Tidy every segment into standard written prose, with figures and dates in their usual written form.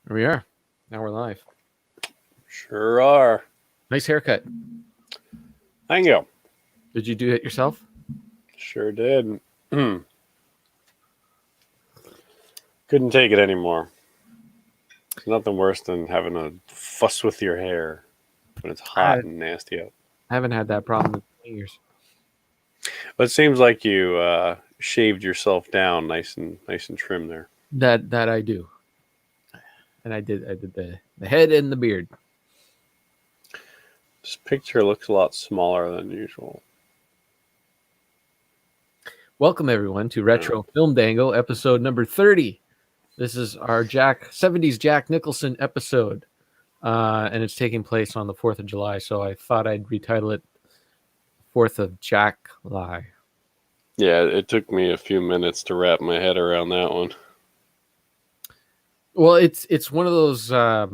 Here we are. Now we're live. Sure are. Nice haircut. Thank you. Did you do it yourself? Sure did. Couldn't take it anymore. There's nothing worse than having a fuss with your hair when it's I hot and nasty out. haven't had that problem in 20 years. But it seems like you shaved yourself down nice and trim there. That I do. And I did the head and the beard. This picture looks a lot smaller than usual. Welcome everyone to Retro Film Dangle, episode number 30. This is our 70s Jack Nicholson episode. And it's taking place on the 4th of July, so I thought I'd retitle it 4th of Jack Lie. Yeah, it took me a few minutes to wrap my head around that one. Well, it's one of those that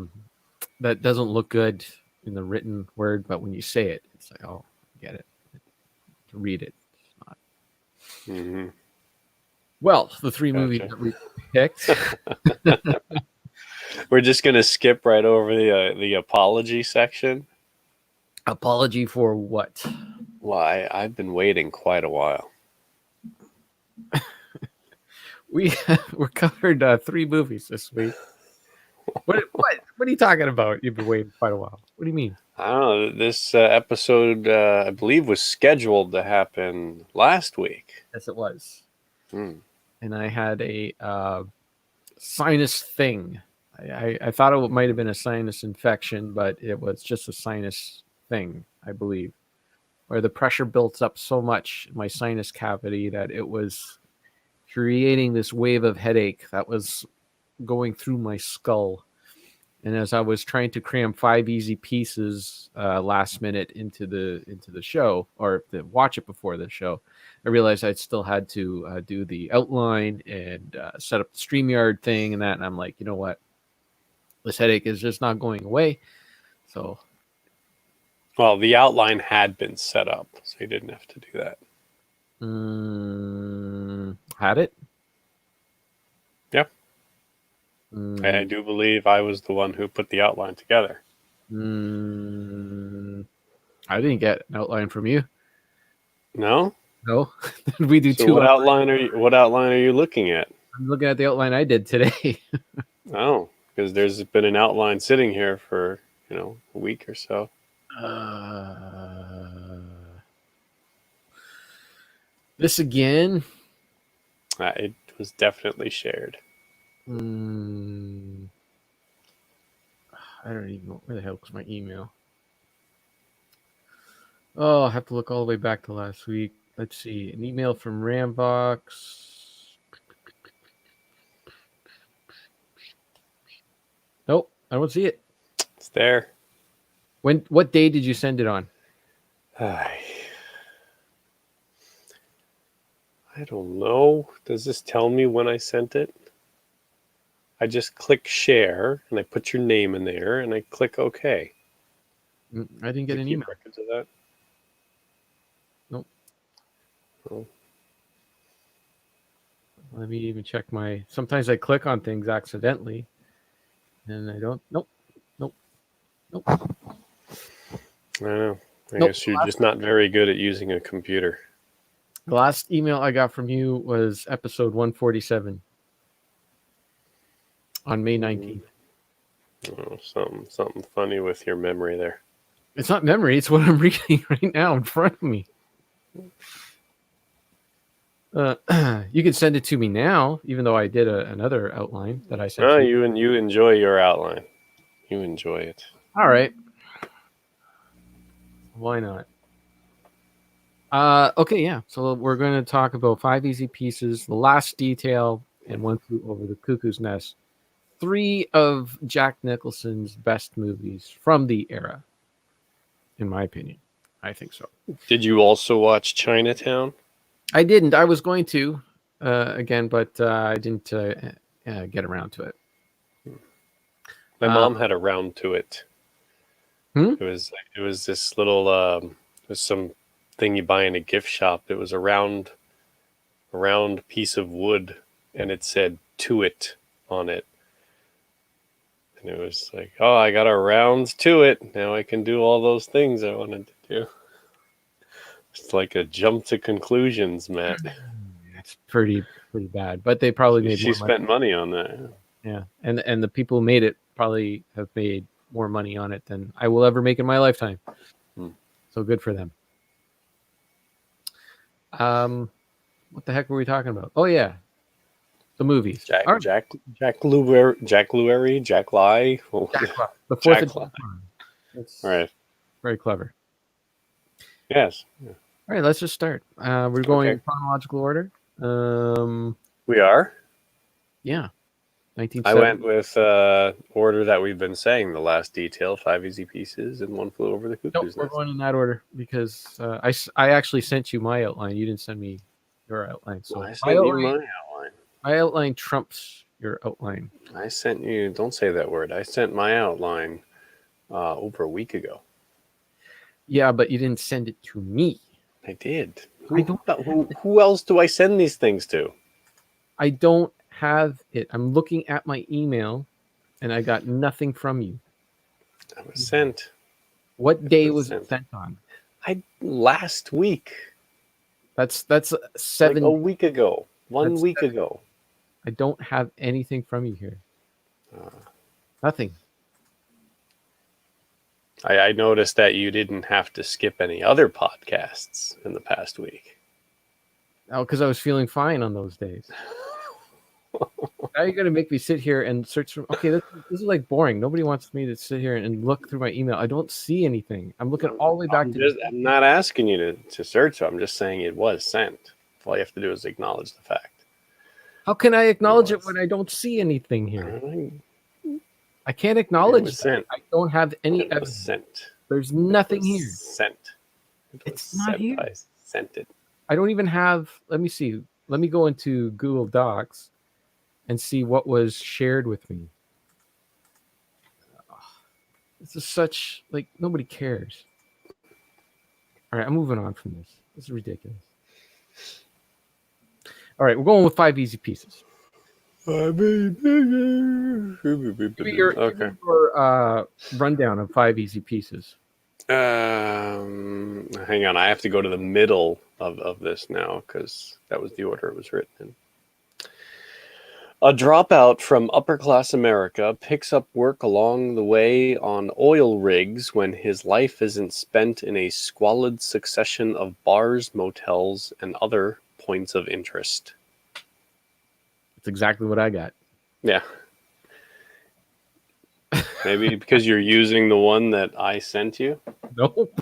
doesn't look good in the written word, but when you say it, it's like, oh, I get it. To read it. Mm-hmm. Well, the three movies that we picked. We're just gonna skip right over the apology section. Apology for what? Why? I've been waiting quite a while. We covered 3 movies this week. What are you talking about? You've been waiting quite a while. What do you mean? I don't know. This episode, I believe, was scheduled to happen last week. Yes, it was. Hmm. And I had a sinus thing. I thought it might have been a sinus infection, but it was just a sinus thing, I believe, where the pressure built up so much in my sinus cavity that it was creating this wave of headache that was going through my skull. And as I was trying to cram 5 easy pieces last minute into the show, or to watch it before the show, I realized I still had to do the outline and set up the StreamYard thing and that. And I'm like, you know what? This headache is just not going away. So, Well, the outline had been set up, so you didn't have to do that. had it? Yeah. I do believe I was the one who put the outline together. I didn't get an outline from you. No? No? We do So 2 what outline are you looking at? I'm looking at the outline I did today. Oh, because there's been an outline sitting here for, a week or so. This again? It was definitely shared. I don't even know. Where the hell was my email? Oh, I'll have to look all the way back to last week. Let's see. An email from Rambox. Nope, I don't see it. It's there. What day did you send it on? I don't know. Does this tell me when I sent it? I just click share and I put your name in there and I click OK. I didn't get an email. Records of that? Nope. Oh. Let me even check my. Sometimes I click on things accidentally, and I don't. Nope. I don't know. I guess you're just not very good at using a computer. The last email I got from you was episode 147 on May 19th. Oh, something funny with your memory there. It's not memory. It's what I'm reading right now in front of me. You can send it to me now, even though I did another outline that I sent. Oh, you enjoy your outline. You enjoy it. All right. Why not? Okay, yeah. So we're going to talk about 5 easy pieces, The Last Detail, and One Flew Over the Cuckoo's Nest. 3 of Jack Nicholson's best movies from the era, in my opinion. I think so. Did you also watch Chinatown? I didn't. I was going to again, but I didn't get around to it. My mom had around to it. It was this little it was some thing you buy in a gift shop. It was a round piece of wood, and it said "to it" on it. And it was like, oh, I got around to it. Now I can do all those things I wanted to do. It's like a jump to conclusions, Matt. It's pretty bad, but they probably made She more spent money. money on that. Yeah, and the people who made it probably have made more money on it than I will ever make in my lifetime. So good for them. What the heck were we talking about? Oh yeah, the movies. Jack All right. Luery, Jack Lai. Oh, Jack Clark. The Jack Fourth of Clark. July. That's all right. very clever. Yes. All right, let's just start. We're going in Okay. chronological order. We are. Yeah. I 1970. went with order that we've been saying. The Last Detail, 5 Easy Pieces, and One Flew Over the Nope, Cuckoo's we're Nest. going in that order because I actually sent you my outline. You didn't send me your outline. So I sent you my outline. my outline trumps your outline. I sent you. Don't say that word. I sent my outline over a week ago. Yeah, but you didn't send it to me. I did. I don't. Who else do I send these things to? I don't have it. I'm looking at my email, and I got nothing from you. I was sent. What day was it sent on? Last week. That's 7 Like a week ago. 1 week ago. I don't have anything from you here. Nothing. I noticed that you didn't have to skip any other podcasts in the past week. Oh, because I was feeling fine on those days. Now you're gonna make me sit here and search for. Okay, this is like boring. Nobody wants me to sit here and look through my email. I don't see anything. I'm looking all the way back I'm not asking you to search. I'm just saying it was sent. All you have to do is acknowledge the fact. How can I acknowledge it when I don't see anything here? I can't acknowledge It was that. sent. I don't have any It was evidence. sent. There's nothing here. Sent. It's not here. I sent it. I don't even have. Let me see. Let me go into Google Docs and see what was shared with me. This is such like nobody cares. All right, I'm moving on from this. This is ridiculous. All right, we're going with 5 Easy Pieces. Okay. Give me your rundown of 5 Easy Pieces. Hang on. I have to go to the middle of this now because that was the order it was written in. A dropout from upper-class America picks up work along the way on oil rigs when his life isn't spent in a squalid succession of bars, motels, and other points of interest. That's exactly what I got. Yeah. Maybe because you're using the one that I sent you? Nope.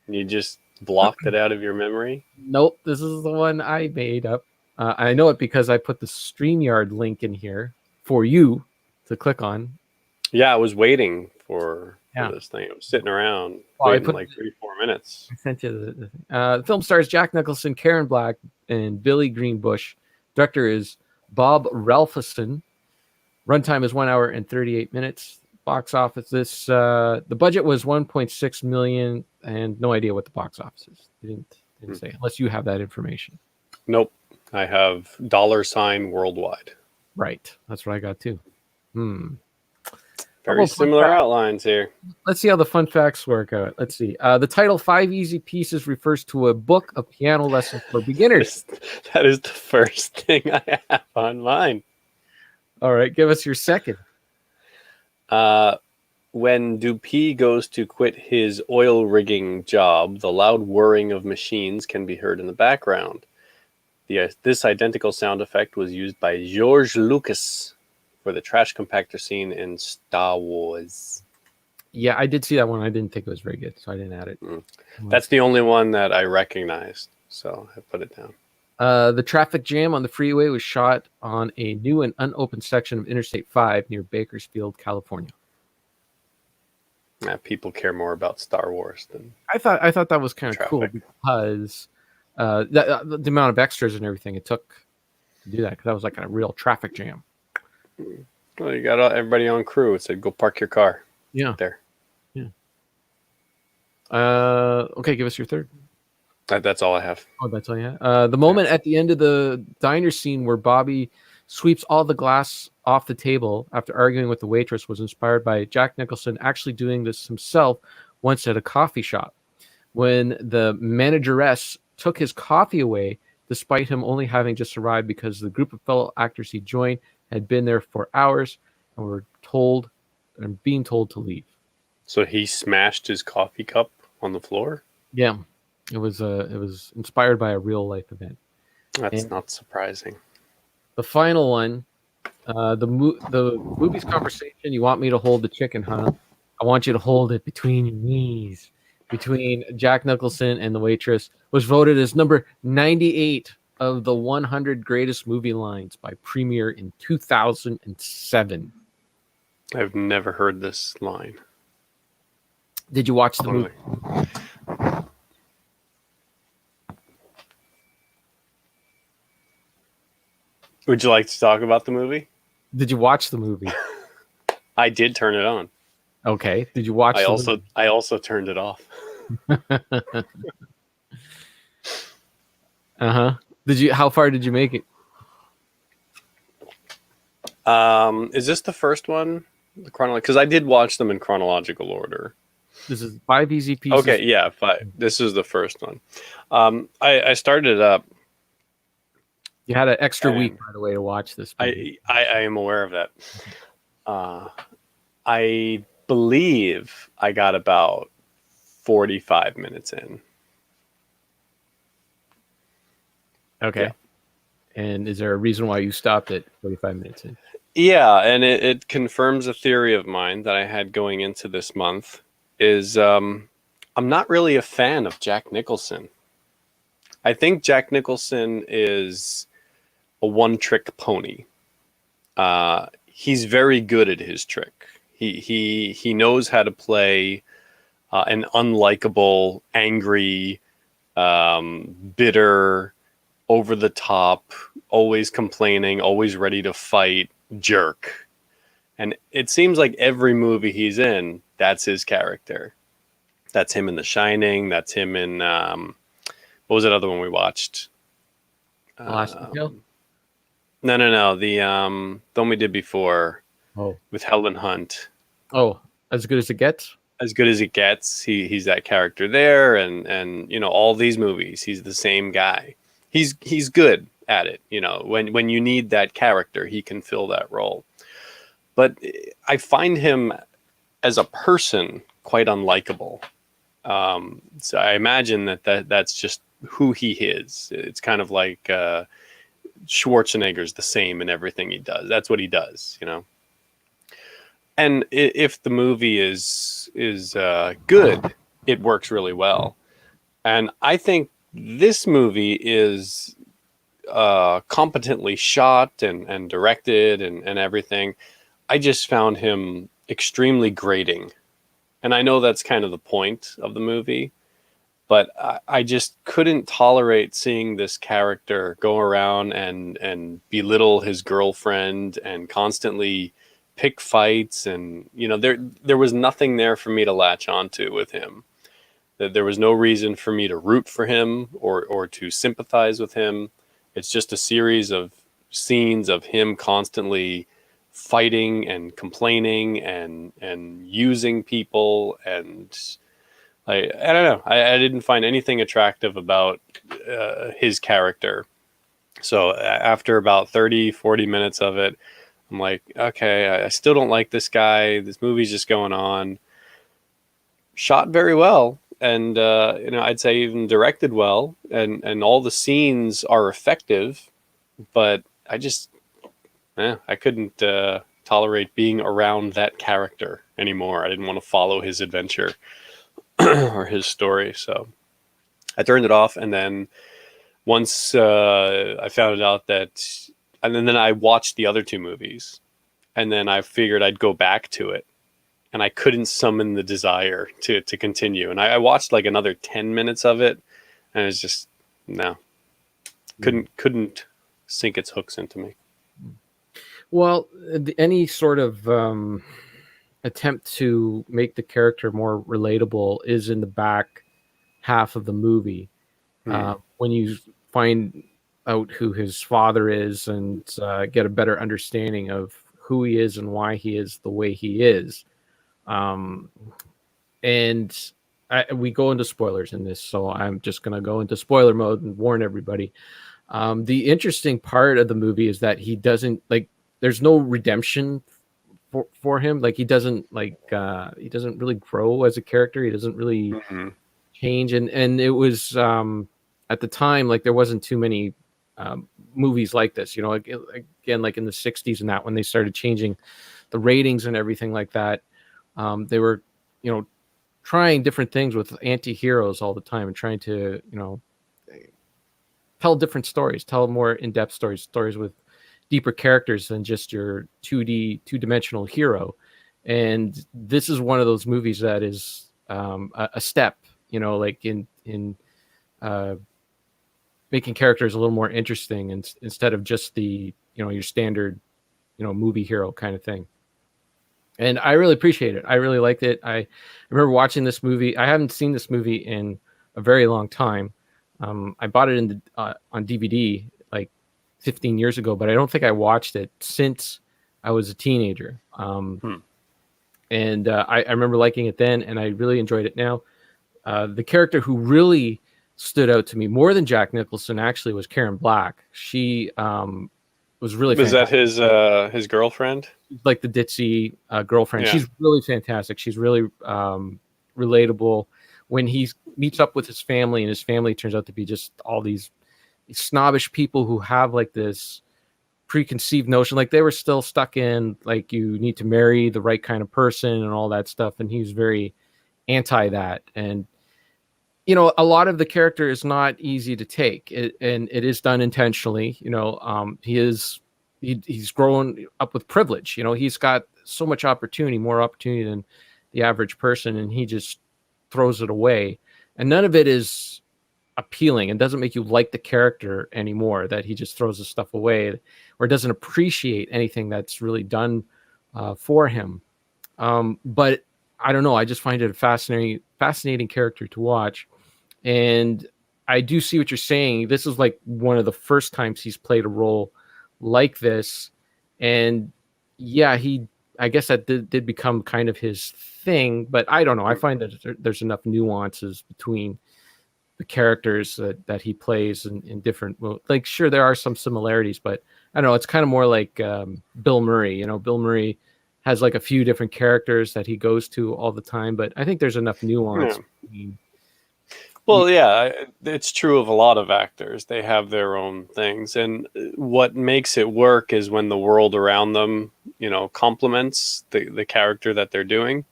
You just blocked it out of your memory? Nope. This is the one I made up. I know it because I put the StreamYard link in here for you to click on. Yeah, I was waiting for this thing. I was sitting around waiting like 3-4 minutes. I sent you the film stars Jack Nicholson, Karen Black, and Billy Greenbush. Director is Bob Ralphison. Runtime is 1 hour and 38 minutes. Box office. The budget was 1.6 million, and no idea what the box office is. They didn't say unless you have that information. Nope. I have $ worldwide. Right. That's what I got too. Very similar outlines here. Let's see how the fun facts work out. Let's see. The title 5 Easy Pieces refers to a book of piano lessons for beginners. That is the first thing I have on mine. All right. Give us your second. When Dupuis goes to quit his oil rigging job, the loud whirring of machines can be heard in the background. This identical sound effect was used by George Lucas for the trash compactor scene in Star Wars. Yeah, I did see that one. I didn't think it was very good, so I didn't add it. That's the only one that I recognized, so I put it down. The traffic jam on the freeway was shot on a new and unopened section of Interstate 5 near Bakersfield, California. People care more about Star Wars than I thought that was kind of cool because the amount of extras and everything it took to do that, because that was like a real traffic jam. Well, you got everybody on crew. It said, "Go park your car." Yeah, there. Yeah. Okay, give us your third. That's all I have. Oh, that's all you have. The moment at the end of the diner scene where Bobby sweeps all the glass off the table after arguing with the waitress was inspired by Jack Nicholson actually doing this himself once at a coffee shop. When the manageress took his coffee away, despite him only having just arrived because the group of fellow actors he joined had been there for hours and were told and being told to leave. So he smashed his coffee cup on the floor? Yeah, it was inspired by a real life event. That's And not surprising. the final one, the movie's conversation. You want me to hold the chicken, huh? I want you to hold it between your knees. Between Jack Nicholson and the waitress was voted as number 98 of the 100 greatest movie lines by Premiere in 2007. I've never heard this line. Did you watch the movie? Would you like to talk about the movie? Did you watch the movie? I did turn it on. Okay. Did you watch? I also turned it off. Did you? How far did you make it? Is this the first one? The because I did watch them in chronological order. This is 5 easy pieces. Okay, yeah, 5. This is the first one. I started it up. You had an extra week, by the way, to watch this movie. I am aware of that. I believe I got about 45 minutes in. Okay. Yeah. And is there a reason why you stopped at 45 minutes in? Yeah, and it confirms a theory of mine that I had going into this month is I'm not really a fan of Jack Nicholson. I think Jack Nicholson is a one-trick pony. He's very good at his trick. He knows how to play an unlikable, angry, bitter, over the top, always complaining, always ready to fight jerk. And it seems like every movie he's in, that's his character. That's him in The Shining. That's him in what was that other one we watched? No. The one we did before. Oh, with Helen Hunt. Oh, As Good as It Gets. As Good as It Gets. He's that character there, and you know, all these movies, he's the same guy. He's good at it. You know, when you need that character, he can fill that role. But I find him as a person quite unlikable. So I imagine that's just who he is. It's kind of like Schwarzenegger's the same in everything he does. That's what he does, you know. And if the movie is good, it works really well. And I think this movie is competently shot and directed and everything. I just found him extremely grating. And I know that's kind of the point of the movie, but I just couldn't tolerate seeing this character go around and belittle his girlfriend and constantly pick fights. And, you know, there was nothing there for me to latch onto with him. There was no reason for me to root for him or to sympathize with him. It's just a series of scenes of him constantly fighting and complaining and using people, and I don't know. I didn't find anything attractive about his character. So after about 30-40 minutes of it, I'm like, okay, I still don't like this guy. This movie's just going on. Shot very well, and you know, I'd say even directed well, and all the scenes are effective, but I couldn't tolerate being around that character anymore. I didn't want to follow his adventure or his story. So I turned it off. And then once I found out that, and then I watched the other two movies, and then I figured I'd go back to it, and I couldn't summon the desire to continue. And I watched like another 10 minutes of it, and it's just, no, couldn't sink its hooks into me. Well, any sort of attempt to make the character more relatable is in the back half of the movie. When you find out who his father is and get a better understanding of who he is and why he is the way he is. Um, and we go into spoilers in this, so I'm just going to go into spoiler mode and warn everybody. The interesting part of the movie is that he doesn't like. There's no redemption for him. Like he doesn't really grow as a character. He doesn't really Mhm. change. And it was at the time like there wasn't too many movies like this. You know, like, again, like in the '60s and that when they started changing the ratings and everything like that, they were, you know, trying different things with anti-heroes all the time and trying to, you know, tell different stories, tell more in-depth stories with deeper characters than just your 2D two-dimensional hero. And this is one of those movies that is a step, you know, like in uh, making characters a little more interesting, and instead of just the, you know, your standard, you know, movie hero kind of thing. And I really appreciate it. I really liked it. I remember watching this movie. I haven't seen this movie in a very long time. I bought it on DVD like 15 years ago, but I don't think I watched it since I was a teenager. Hmm. And I remember liking it then, and I really enjoyed it now. The character who really stood out to me more than Jack Nicholson actually was Karen Black. She was really Was that fantastic. his girlfriend? Like the ditzy girlfriend. Yeah. She's really fantastic. She's really relatable. When he meets up with his family, and his family turns out to be just all these snobbish people who have like this preconceived notion, like they were still stuck in like you need to marry the right kind of person and all that stuff. And he's very anti that. And you know, a lot of the character is not easy to take, and it is done intentionally. You know, he's grown up with privilege. You know, he's got so much opportunity, more opportunity than the average person, and he just throws it away. And none of it is appealing and doesn't make you like the character anymore. That he just throws the stuff away or doesn't appreciate anything that's really done for him. But I don't know. I just find it a fascinating character to watch. And I do see what you're saying. This is like one of the first times he's played a role like this. And yeah, I guess that did become kind of his thing, but I don't know. I find that there's enough nuances between the characters that he plays in different, like, sure, there are some similarities, but I don't know. It's kind of more like Bill Murray. You know, Bill Murray has like a few different characters that he goes to all the time, but I think there's enough Yeah. nuance between. Well, yeah, it's true of a lot of actors. They have their own things, and what makes it work is when the world around them, you know, complements the character that they're doing.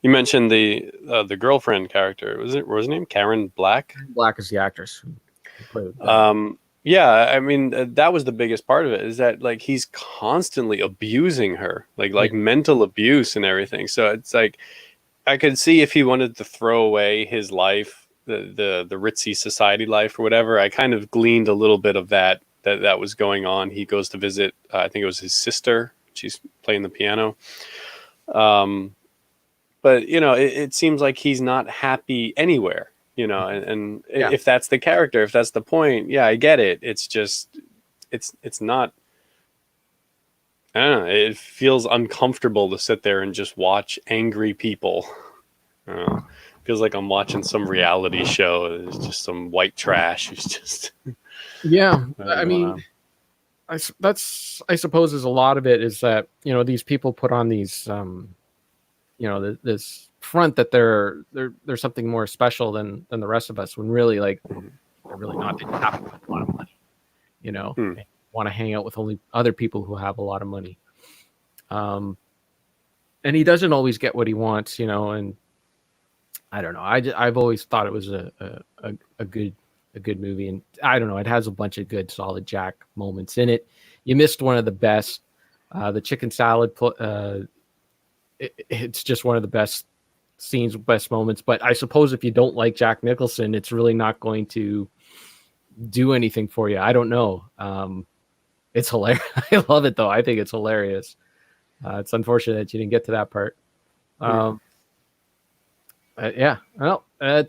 You mentioned the girlfriend character. What was her name? Karen Black. Black is the actress who played that. Yeah, I mean that was the biggest part of it, is that like he's constantly abusing her, Yeah. like mental abuse and everything. So it's like I could see if he wanted to throw away his life, the ritzy society life or whatever. I kind of gleaned a little bit of that was going on. He goes to visit, I think it was his sister. She's playing the piano. But you know, it seems like he's not happy anywhere. You know, and Yeah. if that's the character, if that's the point, yeah, I get it. It's just, it's not. I don't know. It feels uncomfortable to sit there and just watch angry people. I don't know. Feels like I'm watching some reality show. It's just some white trash who's just Yeah. I going mean, on. that's, I suppose, is a lot of it is that, you know, these people put on these, you know, this front that they're something more special than the rest of us, when really, like, they're really not. They just have a lot of money, you know, Hmm. want to hang out with only other people who have a lot of money. Um, and he doesn't always get what he wants, you know, and I don't know. I've always thought it was a good movie, and I don't know. It has a bunch of good, solid Jack moments in it. You missed one of the best, the chicken salad. It's just one of the best scenes, best moments. But I suppose if you don't like Jack Nicholson, it's really not going to do anything for you. I don't know. It's hilarious. I love it though. I think it's hilarious. It's unfortunate that you didn't get to that part. Yeah. Yeah, well, I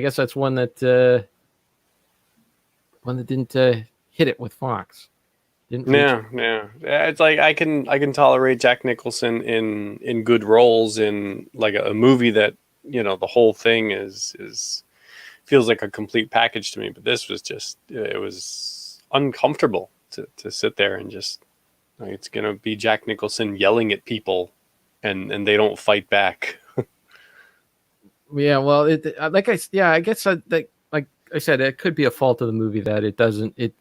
guess that's one that didn't hit it with Fox. Didn't reach. Yeah. It's like I can tolerate Jack Nicholson in good roles in like a movie that the whole thing is feels like a complete package to me. But this was just it was uncomfortable to sit there and just like, it's gonna be Jack Nicholson yelling at people, and they don't fight back. Yeah, well, I guess like I said, it could be a fault of the movie that it doesn't it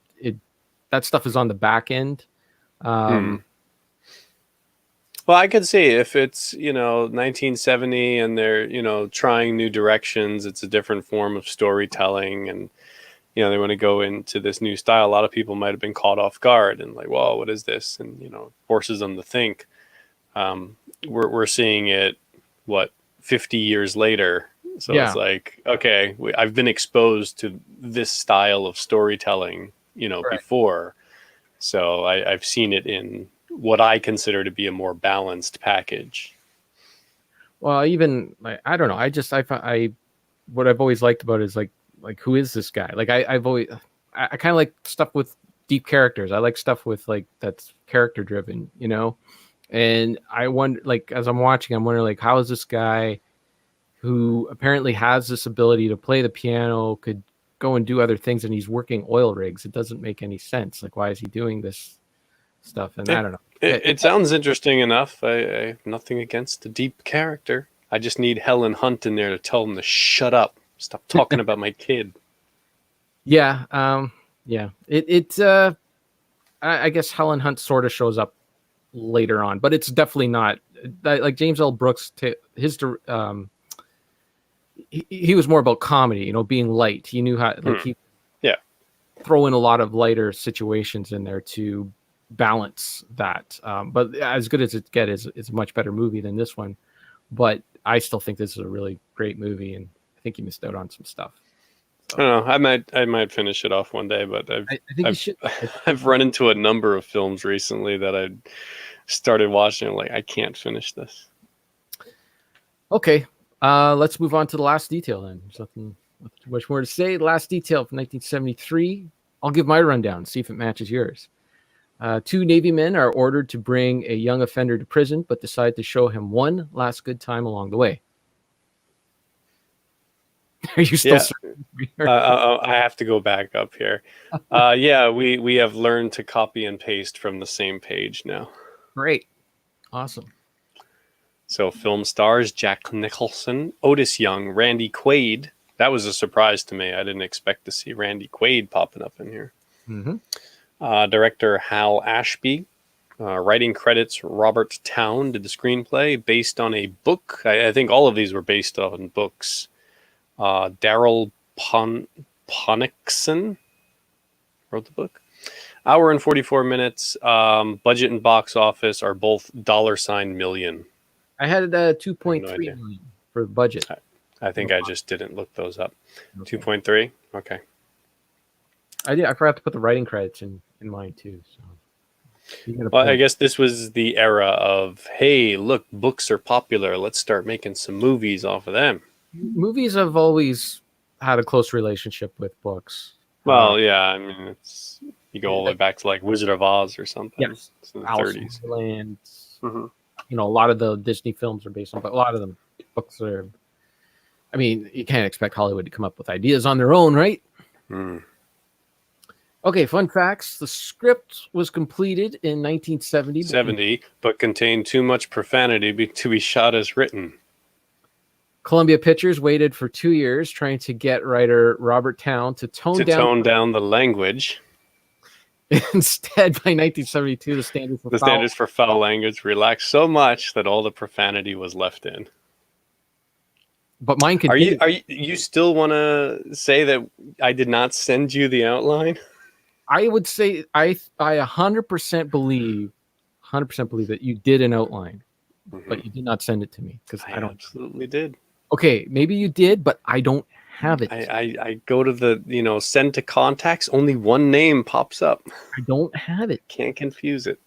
that stuff is on the back end. Well, I could see if it's 1970 and they're trying new directions. It's a different form of storytelling, and they want to go into this new style. A lot of people might have been caught off guard and like, "Whoa, what is this?" And forces them to think. We're seeing it 50 years later, so Yeah. it's like, okay, I've been exposed to this style of storytelling, Right. before, so I've seen it in what I consider to be a more balanced package. Well, even like, I don't know. I what I've always liked about it is like who is this guy? Like I've always I kind of like stuff with deep characters. I like stuff with like that's character driven, And I wonder, like as I'm watching, I'm wondering like how is this guy who apparently has this ability to play the piano could go and do other things, and he's working oil rigs. It doesn't make any sense. Like why is he doing this stuff? And I don't know. It sounds interesting enough. I have nothing against the deep character. I just need Helen Hunt in there to tell him to shut up. Stop talking about my kid. Yeah. Yeah. I guess Helen Hunt sort of shows up later on, but it's definitely not like James L. Brooks. He was more about comedy, being light. He knew how, like he throw in a lot of lighter situations in there to balance that. But as good as it gets, it's a much better movie than this one. But I still think this is a really great movie, and I think you missed out on some stuff. So, I don't know. I might finish it off one day, but I think you should. I've run into a number of films recently that I started watching. I'm like, I can't finish this. Okay, let's move on to the last detail then. There's nothing too much more to say. Last detail from 1973. I'll give my rundown, see if it matches yours. 2 Navy men are ordered to bring a young offender to prison, but decide to show him one last good time along the way. Are you still? I have to go back up here. Yeah, we have learned to copy and paste from the same page now. Great. Awesome. So film stars Jack Nicholson, Otis Young, Randy Quaid. That was a surprise to me. I didn't expect to see Randy Quaid popping up in here. Mm-hmm. Director Hal Ashby. Writing credits Robert Towne did the screenplay based on a book. I think all of these were based on books. Daryl Ponnickson wrote the book. Hour and 44 minutes. Budget and box office are both $million. I had 2.3 million for budget. I think I just didn't look those up. Okay. 2.3? Okay. I forgot to put the writing credits in mine too. So. Well, I guess this was the era of, hey, look, books are popular. Let's start making some movies off of them. Movies have always had a close relationship with books. Well, yeah, I mean, you go all the way back to like Wizard of Oz or something. Yes, it's in the Alice 30s. in Wonderland. Mm-hmm. A lot of the Disney films are based on, but a lot of them books are. I mean, you can't expect Hollywood to come up with ideas on their own, right? Mm. Okay, fun facts. The script was completed in 1970. But contained too much profanity to be shot as written. Columbia Pictures waited for 2 years trying to get writer Robert Towne to tone down the language. Instead, by 1972, the standards for foul language relaxed so much that all the profanity was left in. But mine continued. Are you still want to say that I did not send you the outline? I would say I 100% believe that you did an outline, but you did not send it to me because I don't. Absolutely did. Okay, maybe you did, but I don't have it. I go to the send to contacts. Only one name pops up. I don't have it. Can't confuse it.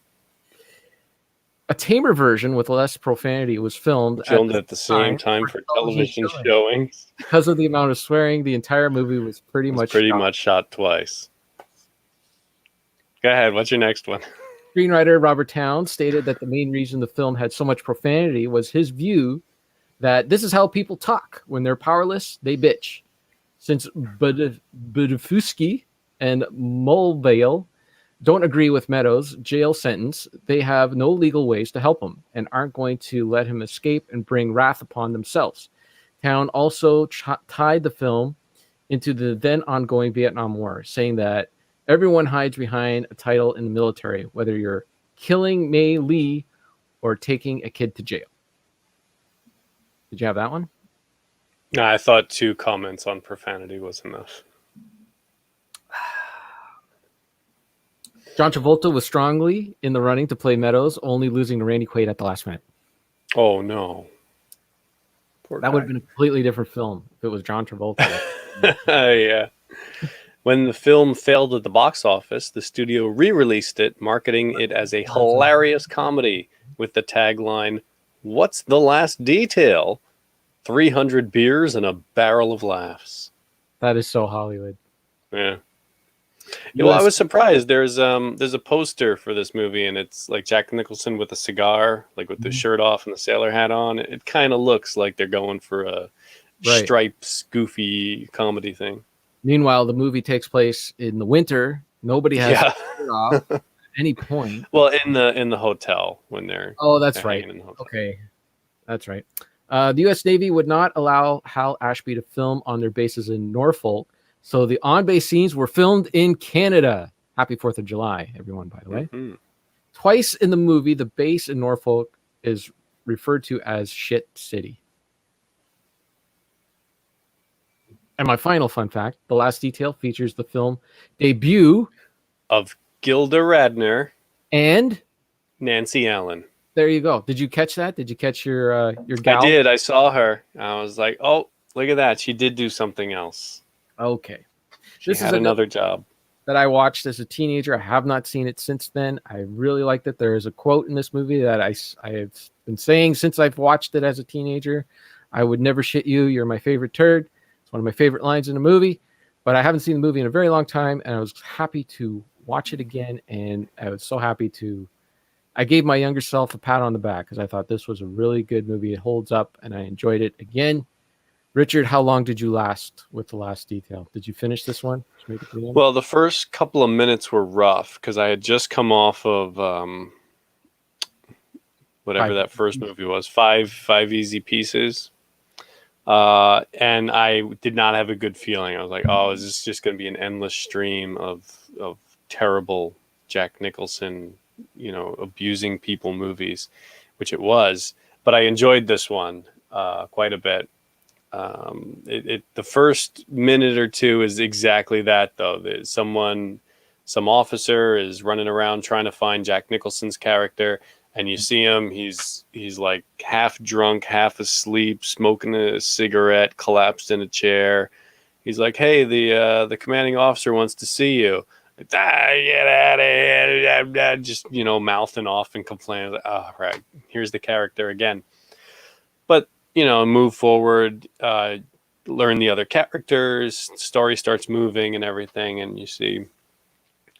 A tamer version with less profanity was filmed at the same time for television showings. Because of the amount of swearing, the entire movie was pretty much shot twice. Go ahead. What's your next one? Screenwriter Robert Towne stated that the main reason the film had so much profanity was his view that this is how people talk. When they're powerless, they bitch. Since Budafusky and Mulvale don't agree with Meadows' jail sentence, they have no legal ways to help him and aren't going to let him escape and bring wrath upon themselves. Towne also tied the film into the then ongoing Vietnam War, saying that everyone hides behind a title in the military, whether you're killing Mei Lee or taking a kid to jail. Did you have that one? No, I thought 2 comments on profanity was enough. John Travolta was strongly in the running to play Meadows, only losing to Randy Quaid at the last minute. Oh, no. Poor That guy. would have been a completely different film if it was John Travolta. Yeah. When the film failed at the box office, the studio re-released it, marketing it as a hilarious comedy with the tagline, "What's the last detail? 300 beers and a barrel of laughs." That is so Hollywood. Yeah. Yeah, well, I was surprised. There's a poster for this movie, and it's like Jack Nicholson with a cigar, like with the shirt off and the sailor hat on. It kind of looks like they're going for a stripes, goofy comedy thing. Meanwhile, the movie takes place in the winter. Nobody has their shirt off at any point. Well, in the hotel when they're that's right. in the hotel. Okay, that's right. The U.S. Navy would not allow Hal Ashby to film on their bases in Norfolk, so the on-base scenes were filmed in Canada. Happy 4th of July, everyone, by the way. Mm-hmm. Twice in the movie, the base in Norfolk is referred to as Shit City. And my final fun fact, The Last Detail features the film debut of Gilda Radner and Nancy Allen. There you go. Did you catch that? Did you catch your gal? I did. I saw her. I was like, oh, look at that. She did do something else. Okay. She had another job that I watched as a teenager. I have not seen it since then. I really liked it. There is a quote in this movie that I have been saying since I've watched it as a teenager. I would never shit you. You're my favorite turd. It's one of my favorite lines in a movie, but I haven't seen the movie in a very long time, and I was happy to watch it again, and I was so happy I gave my younger self a pat on the back because I thought this was a really good movie. It holds up, and I enjoyed it again. Richard, how long did you last with The Last Detail? Did you finish this one? Well, the first couple of minutes were rough because I had just come off of whatever that first movie was, Five Easy Pieces. And I did not have a good feeling. I was like, oh, is this just going to be an endless stream of terrible Jack Nicholson, abusing people movies, which it was. But I enjoyed this one quite a bit. The first minute or two is exactly that, though. Some officer is running around trying to find Jack Nicholson's character, and you see him. He's like half drunk, half asleep, smoking a cigarette, collapsed in a chair. He's like, "Hey, the commanding officer wants to see you." Get out of here! Just mouthing off and complaining. Oh, right, here's the character again. But move forward, learn the other characters. Story starts moving and everything, and you see.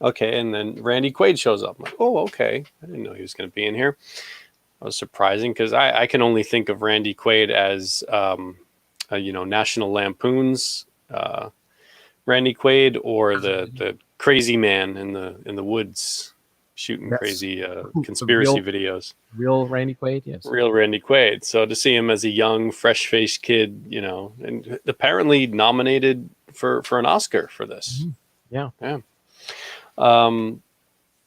Okay, and then Randy Quaid shows up. I'm like, oh, okay. I didn't know he was going to be in here. That was surprising because I can only think of Randy Quaid as, National Lampoon's Randy Quaid, or the crazy man in the woods shooting crazy conspiracy videos. Real Randy Quaid, yes. Real Randy Quaid. So to see him as a young, fresh-faced kid, and apparently nominated for an Oscar for this. Mm-hmm. Yeah.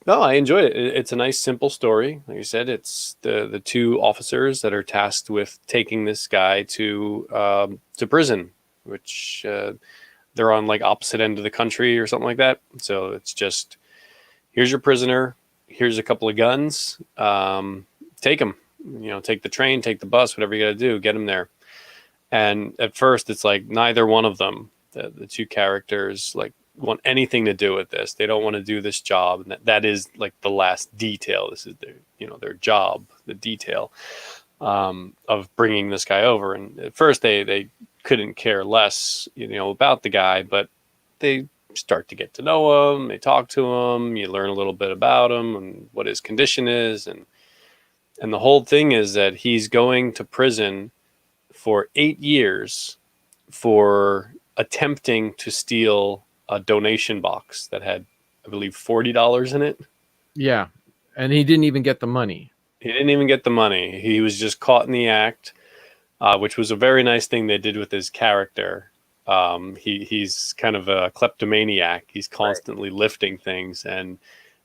No, I enjoyed it. It's a nice, simple story. Like I said, it's the two officers that are tasked with taking this guy to prison, which they're on like opposite end of the country or something like that. So it's just, here's your prisoner. Here's a couple of guns. Take him. Take the train, take the bus, whatever you got to do, get him there. And at first, it's like neither one of them, the two characters, like, want anything to do with this. They don't want to do this job, and that is like the last detail. This is their job, the detail of bringing this guy over. And at first they couldn't care less about the guy, but they start to get to know him. They talk to him. You learn a little bit about him and what his condition is, and the whole thing is that he's going to prison for 8 years for attempting to steal a donation box that had, I believe, $40 in it. Yeah, and he didn't even get the money. He didn't even get the money. He was just caught in the act, which was a very nice thing they did with his character. He's kind of a kleptomaniac. He's constantly lifting things, and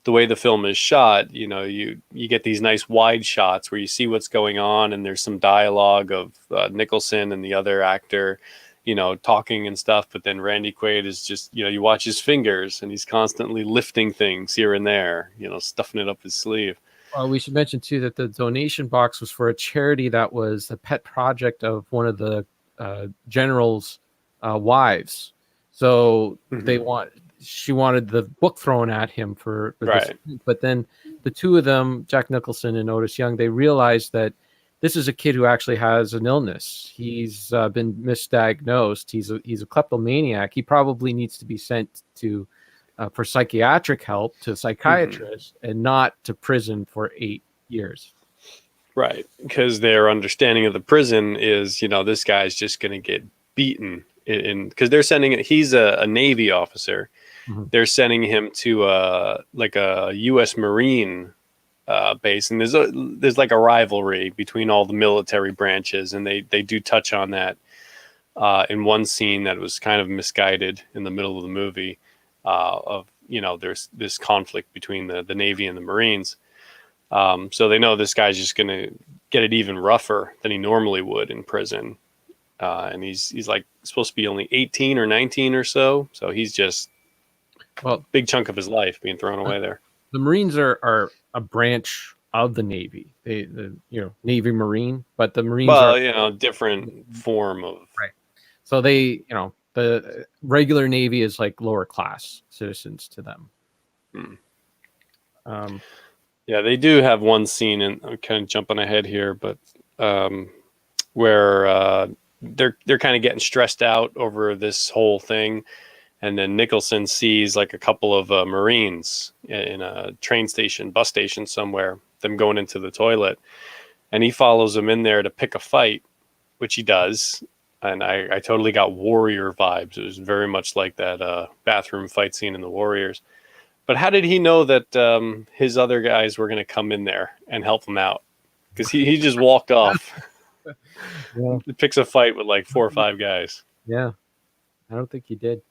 the way the film is shot, you get these nice wide shots where you see what's going on, and there's some dialogue of Nicholson and the other actor, talking and stuff. But then Randy Quaid is just, you watch his fingers, and he's constantly lifting things here and there, stuffing it up his sleeve. Well, we should mention too that the donation box was for a charity that was a pet project of one of the general's wives. So she wanted the book thrown at him for right. this. But then the two of them, Jack Nicholson and Otis Young, they realized that this is a kid who actually has an illness. He's been misdiagnosed. He's a kleptomaniac. He probably needs to be sent to for psychiatric help to a psychiatrist and not to prison for 8 years. Right, because their understanding of the prison is, this guy's just going to get beaten. Because they're sending it. He's a Navy officer. They're sending him to like a U.S. Marine base, and there's like a rivalry between all the military branches, and they do touch on that in one scene that was kind of misguided in the middle of the movie. There's this conflict between the Navy and the Marines. So they know this guy's just going to get it even rougher than he normally would in prison. And he's like supposed to be only 18 or 19 or so. So he's just big chunk of his life being thrown away there. The Marines are a branch of the Navy. The Navy Marine, but the Marines are different form of right. So they, the regular Navy is like lower class citizens to them. Yeah, they do have one scene, and I'm kind of jumping ahead here, but where they're kind of getting stressed out over this whole thing, and then Nicholson sees like a couple of Marines in a bus station somewhere, them going into the toilet, and he follows them in there to pick a fight, which he does. And I totally got Warrior vibes. It was very much like that bathroom fight scene in The Warriors. But how did he know that his other guys were going to come in there and help him out? Because he just walked off. Yeah. He picks a fight with like 4 or 5 guys. Yeah, I don't think he did.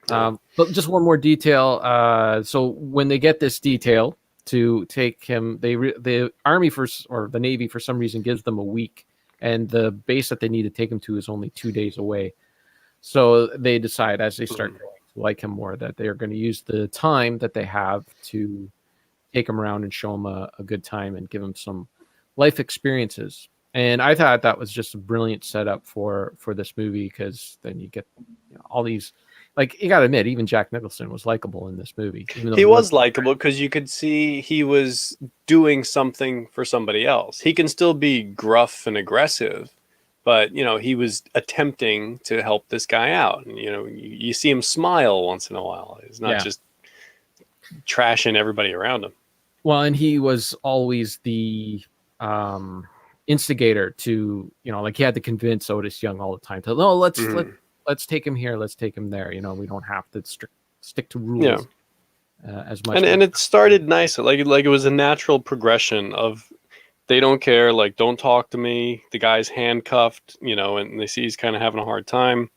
But just one more detail. So when they get this detail to take him, the Army or the Navy for some reason gives them a week. And the base that they need to take him to is only 2 days away. So they decide as they start going to like him more that they're going to use the time that they have to take him around and show him a good time and give him some life experiences. And I thought that was just a brilliant setup for this movie, because then you get all these, like, you got to admit, even Jack Nicholson was likable in this movie. He was likable because you could see he was doing something for somebody else. He can still be gruff and aggressive, but, he was attempting to help this guy out. And, you see him smile once in a while. He's not just trashing everybody around him. Well, and he was always the instigator to, like, he had to convince Otis Young all the time to, no, let's take him here, let's take him there. We don't have to stick to rules as much. And it started nice, like it was a natural progression of, they don't care, like, don't talk to me. The guy's handcuffed, and they see he's kind of having a hard time.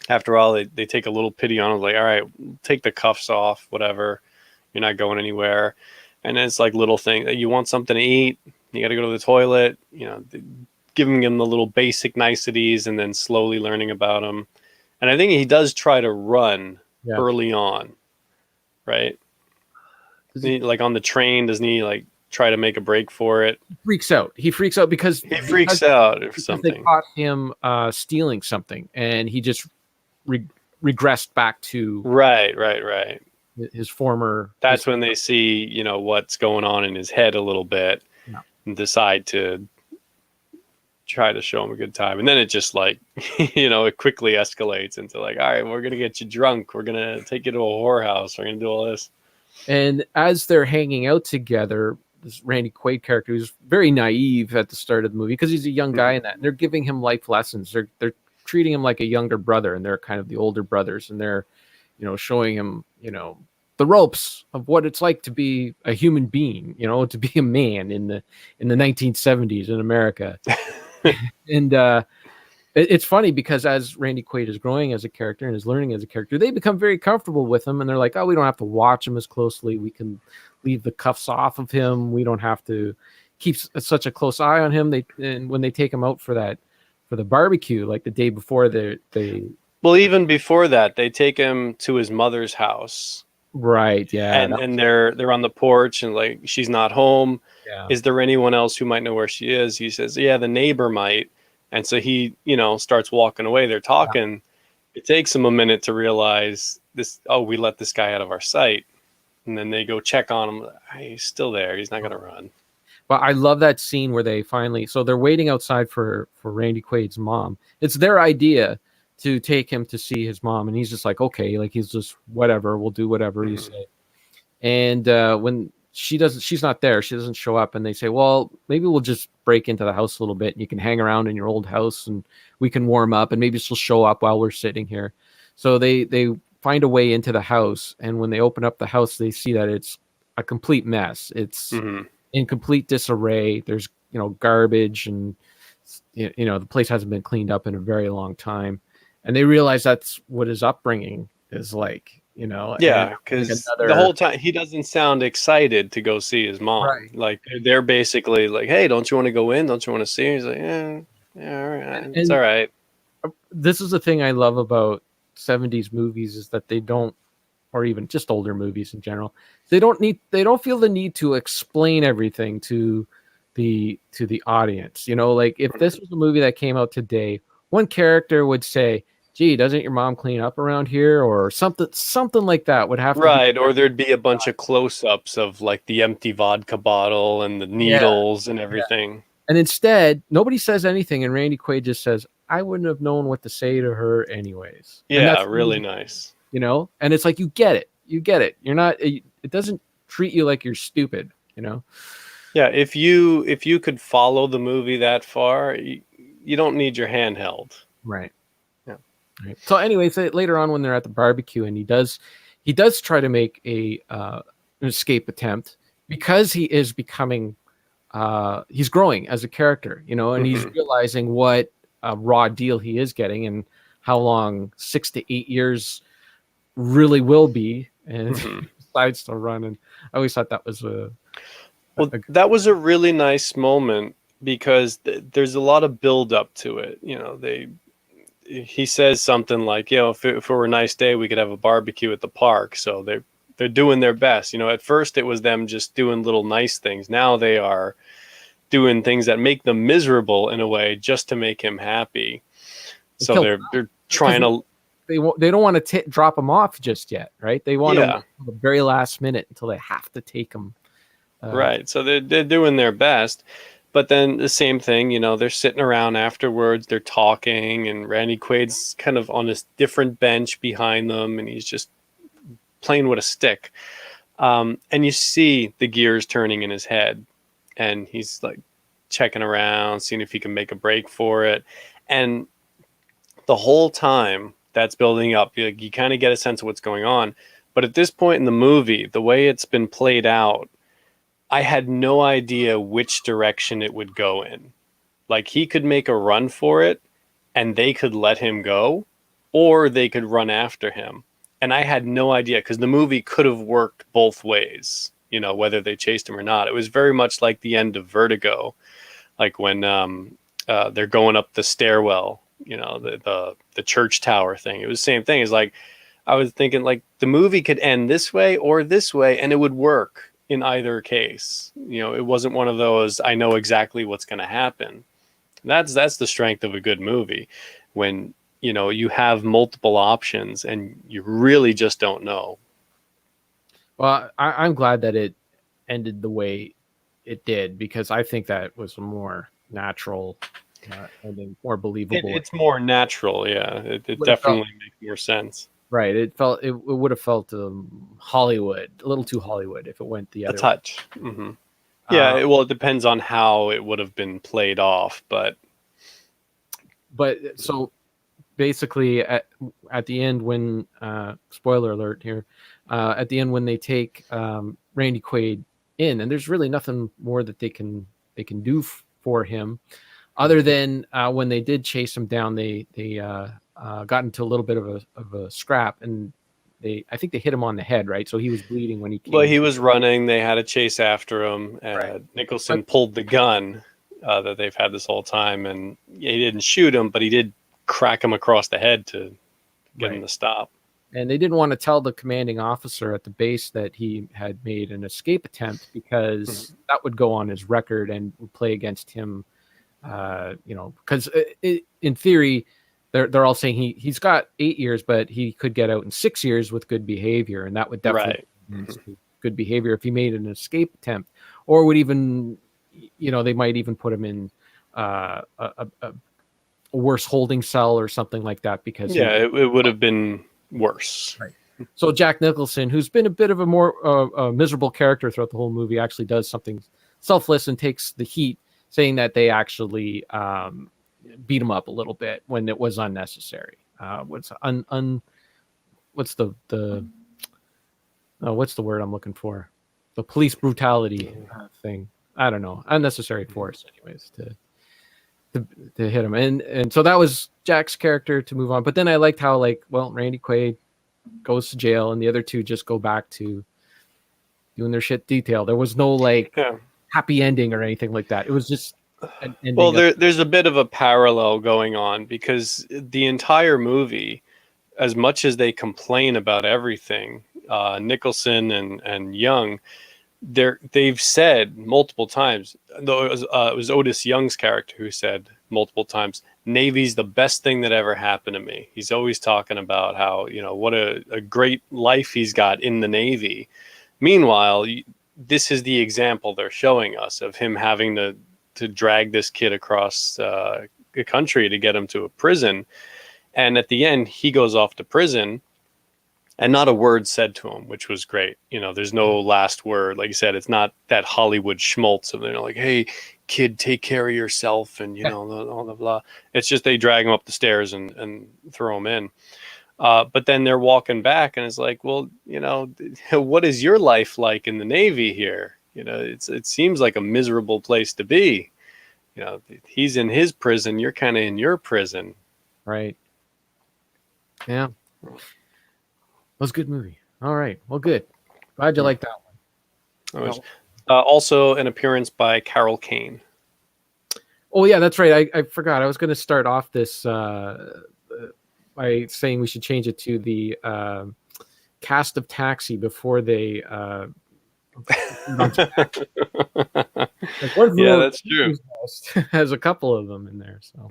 After all, they take a little pity on him, like, all right, take the cuffs off, whatever. You're not going anywhere. And it's like little thing. You want something to eat, you got to go to the toilet, giving him the little basic niceties and then slowly learning about him. And I think he does try to run early on, right? Like on the train, doesn't he like try to make a break for it? He freaks out because they caught him stealing something, and he just regressed back to right his former. That's when they see what's going on in his head a little bit, and decide to try to show him a good time. And then it just like, it quickly escalates into like, all right, we're going to get you drunk. We're going to take you to a whorehouse. We're going to do all this. And as they're hanging out together, this Randy Quaid character, who's very naive at the start of the movie because he's a young guy in that, and they're giving him life lessons. They're treating him like a younger brother, and they're kind of the older brothers, and they're, showing him, the ropes of what it's like to be a human being, to be a man in the 1970s in America. And it's funny because as Randy Quaid is growing as a character and is learning as a character, they become very comfortable with him, and they're like, oh, we don't have to watch him as closely. We can leave the cuffs off of him. We don't have to keep such a close eye on him. And when they take him out for the barbecue, like the day before well, even before that, they take him to his mother's house. Right. Yeah. And they're on the porch and like, she's not home. Yeah. Is there anyone else who might know where she is? He says, yeah, the neighbor might. And so he, starts walking away. They're talking. Yeah. It takes him a minute to realize this. Oh, we let this guy out of our sight. And then they go check on him. Hey, he's still there. He's not going to run. But I love that scene where they finally, so they're waiting outside for Randy Quaid's mom. It's their idea to take him to see his mom. And he's just like, okay, like he's just whatever. We'll do whatever you say. And when she's not there, she doesn't show up. And they say, well, maybe we'll just break into the house a little bit and you can hang around in your old house and we can warm up and maybe she'll show up while we're sitting here. So they find a way into the house. And when they open up the house, they see that it's a complete mess. It's in complete disarray. There's, garbage and, the place hasn't been cleaned up in a very long time. And they realize that's what his upbringing is like, Yeah, because the whole time he doesn't sound excited to go see his mom. Right. Like they're basically like, "Hey, don't you want to go in? Don't you want to see her?" He's like, "Yeah, all right, it's all right." This is the thing I love about 70s movies is that they don't, or even just older movies in general, they don't feel the need to explain everything to the audience. Like if this was a movie that came out today, one character would say, gee, doesn't your mom clean up around here? Or something like that would have to right. Or there'd be a bunch of close-ups of like the empty vodka bottle and the needles and everything. Yeah. And instead, nobody says anything. And Randy Quaid just says, I wouldn't have known what to say to her anyways. Yeah, really nice. And it's like, you get it. You're not, it doesn't treat you like you're stupid, Yeah, if you could follow the movie that far, you don't need your hand held. Right. Right. So anyways, later on when they're at the barbecue and he does try to make an escape attempt because he is becoming he's growing as a character, and he's realizing what a raw deal he is getting and how long 6 to 8 years really will be, and decides to run. And I always thought that was that was a really nice moment because there's a lot of build up to it. He says something like, if it were a nice day, we could have a barbecue at the park. So they're doing their best. At first it was them just doing little nice things. Now they are doing things that make them miserable in a way just to make him happy. So they're trying to. They don't want to drop him off just yet, right? They want to the very last minute until they have to take him. Right. So they're doing their best. But then the same thing, they're sitting around afterwards, they're talking, and Randy Quaid's kind of on this different bench behind them, and he's just playing with a stick. And you see the gears turning in his head, and he's like checking around, seeing if he can make a break for it. And the whole time that's building up, you kind of get a sense of what's going on. But at this point in the movie, the way it's been played out, I had no idea which direction it would go in. Like he could make a run for it and they could let him go, or they could run after him. And I had no idea because the movie could have worked both ways, whether they chased him or not. It was very much like the end of Vertigo, like when they're going up the stairwell, the church tower thing. It was the same thing. It's like, I was thinking like the movie could end this way or this way and it would work in either case. It wasn't one of those, I know exactly what's going to happen. That's the strength of a good movie, when you have multiple options and you really just don't know. Well, I'm glad that it ended the way it did, because I think that was a more natural ending, more believable. It's more natural, yeah. It What it felt- definitely makes more sense. Right. It would have felt Hollywood, a little too Hollywood if it went the A other way. touch. Yeah, Uh, well, it depends on how it would have been played off, but but so basically at the end when spoiler alert here, at the end when they take Randy Quaid in, and there's really nothing more that they can do for him other than when they did chase him down, they got into a little bit of a scrap, and I think they hit him on the head, right? So he was bleeding when he came. well, he was running. They had a chase after him. Right. Nicholson pulled the gun that they've had this whole time, and he didn't shoot him, but he did crack him across the head to get him to stop. And they didn't want to tell the commanding officer at the base that he had made an escape attempt because that would go on his record and would play against him. Because in theory, they're all saying he's got 8 years, but he could get out in 6 years with good behavior, and that would definitely be good behavior if he made an escape attempt, or would even, they might even put him in a worse holding cell or something like that because it would have been worse. Right. So Jack Nicholson, who's been a bit of a more miserable character throughout the whole movie, actually does something selfless and takes the heat, saying that they actually beat him up a little bit when it was unnecessary. What's the word I'm looking for? The police brutality thing. I don't know. Unnecessary force, anyways, to hit him. And so that was Jack's character to move on. But then I liked how, Randy Quaid goes to jail and the other two just go back to doing their shit detail. There was no happy ending or anything like that. It was just an ending. Well, there's a bit of a parallel going on because the entire movie, as much as they complain about everything, Nicholson and Young, they've said multiple times, though it was Otis Young's character who said multiple times, Navy's the best thing that ever happened to me. He's always talking about how, what a great life he's got in the Navy. Meanwhile, this is the example they're showing us of him having to drag this kid across the country to get him to a prison. And at the end, he goes off to prison and not a word said to him, which was great. There's no last word. Like you said, it's not that Hollywood schmaltz of, like, hey, kid, take care of yourself and, all the blah. It's just they drag him up the stairs and throw him in. But then they're walking back and it's like, well, what is your life like in the Navy here? It seems like a miserable place to be. He's in his prison. You're kind of in your prison. Right. Yeah. It was a good movie. All right. Well, good. Glad you liked that one. Also an appearance by Carol Kane. Oh, yeah, that's right. I forgot. I was going to start off this by saying we should change it to the cast of Taxi before they... that's true. Has a couple of them in there. So,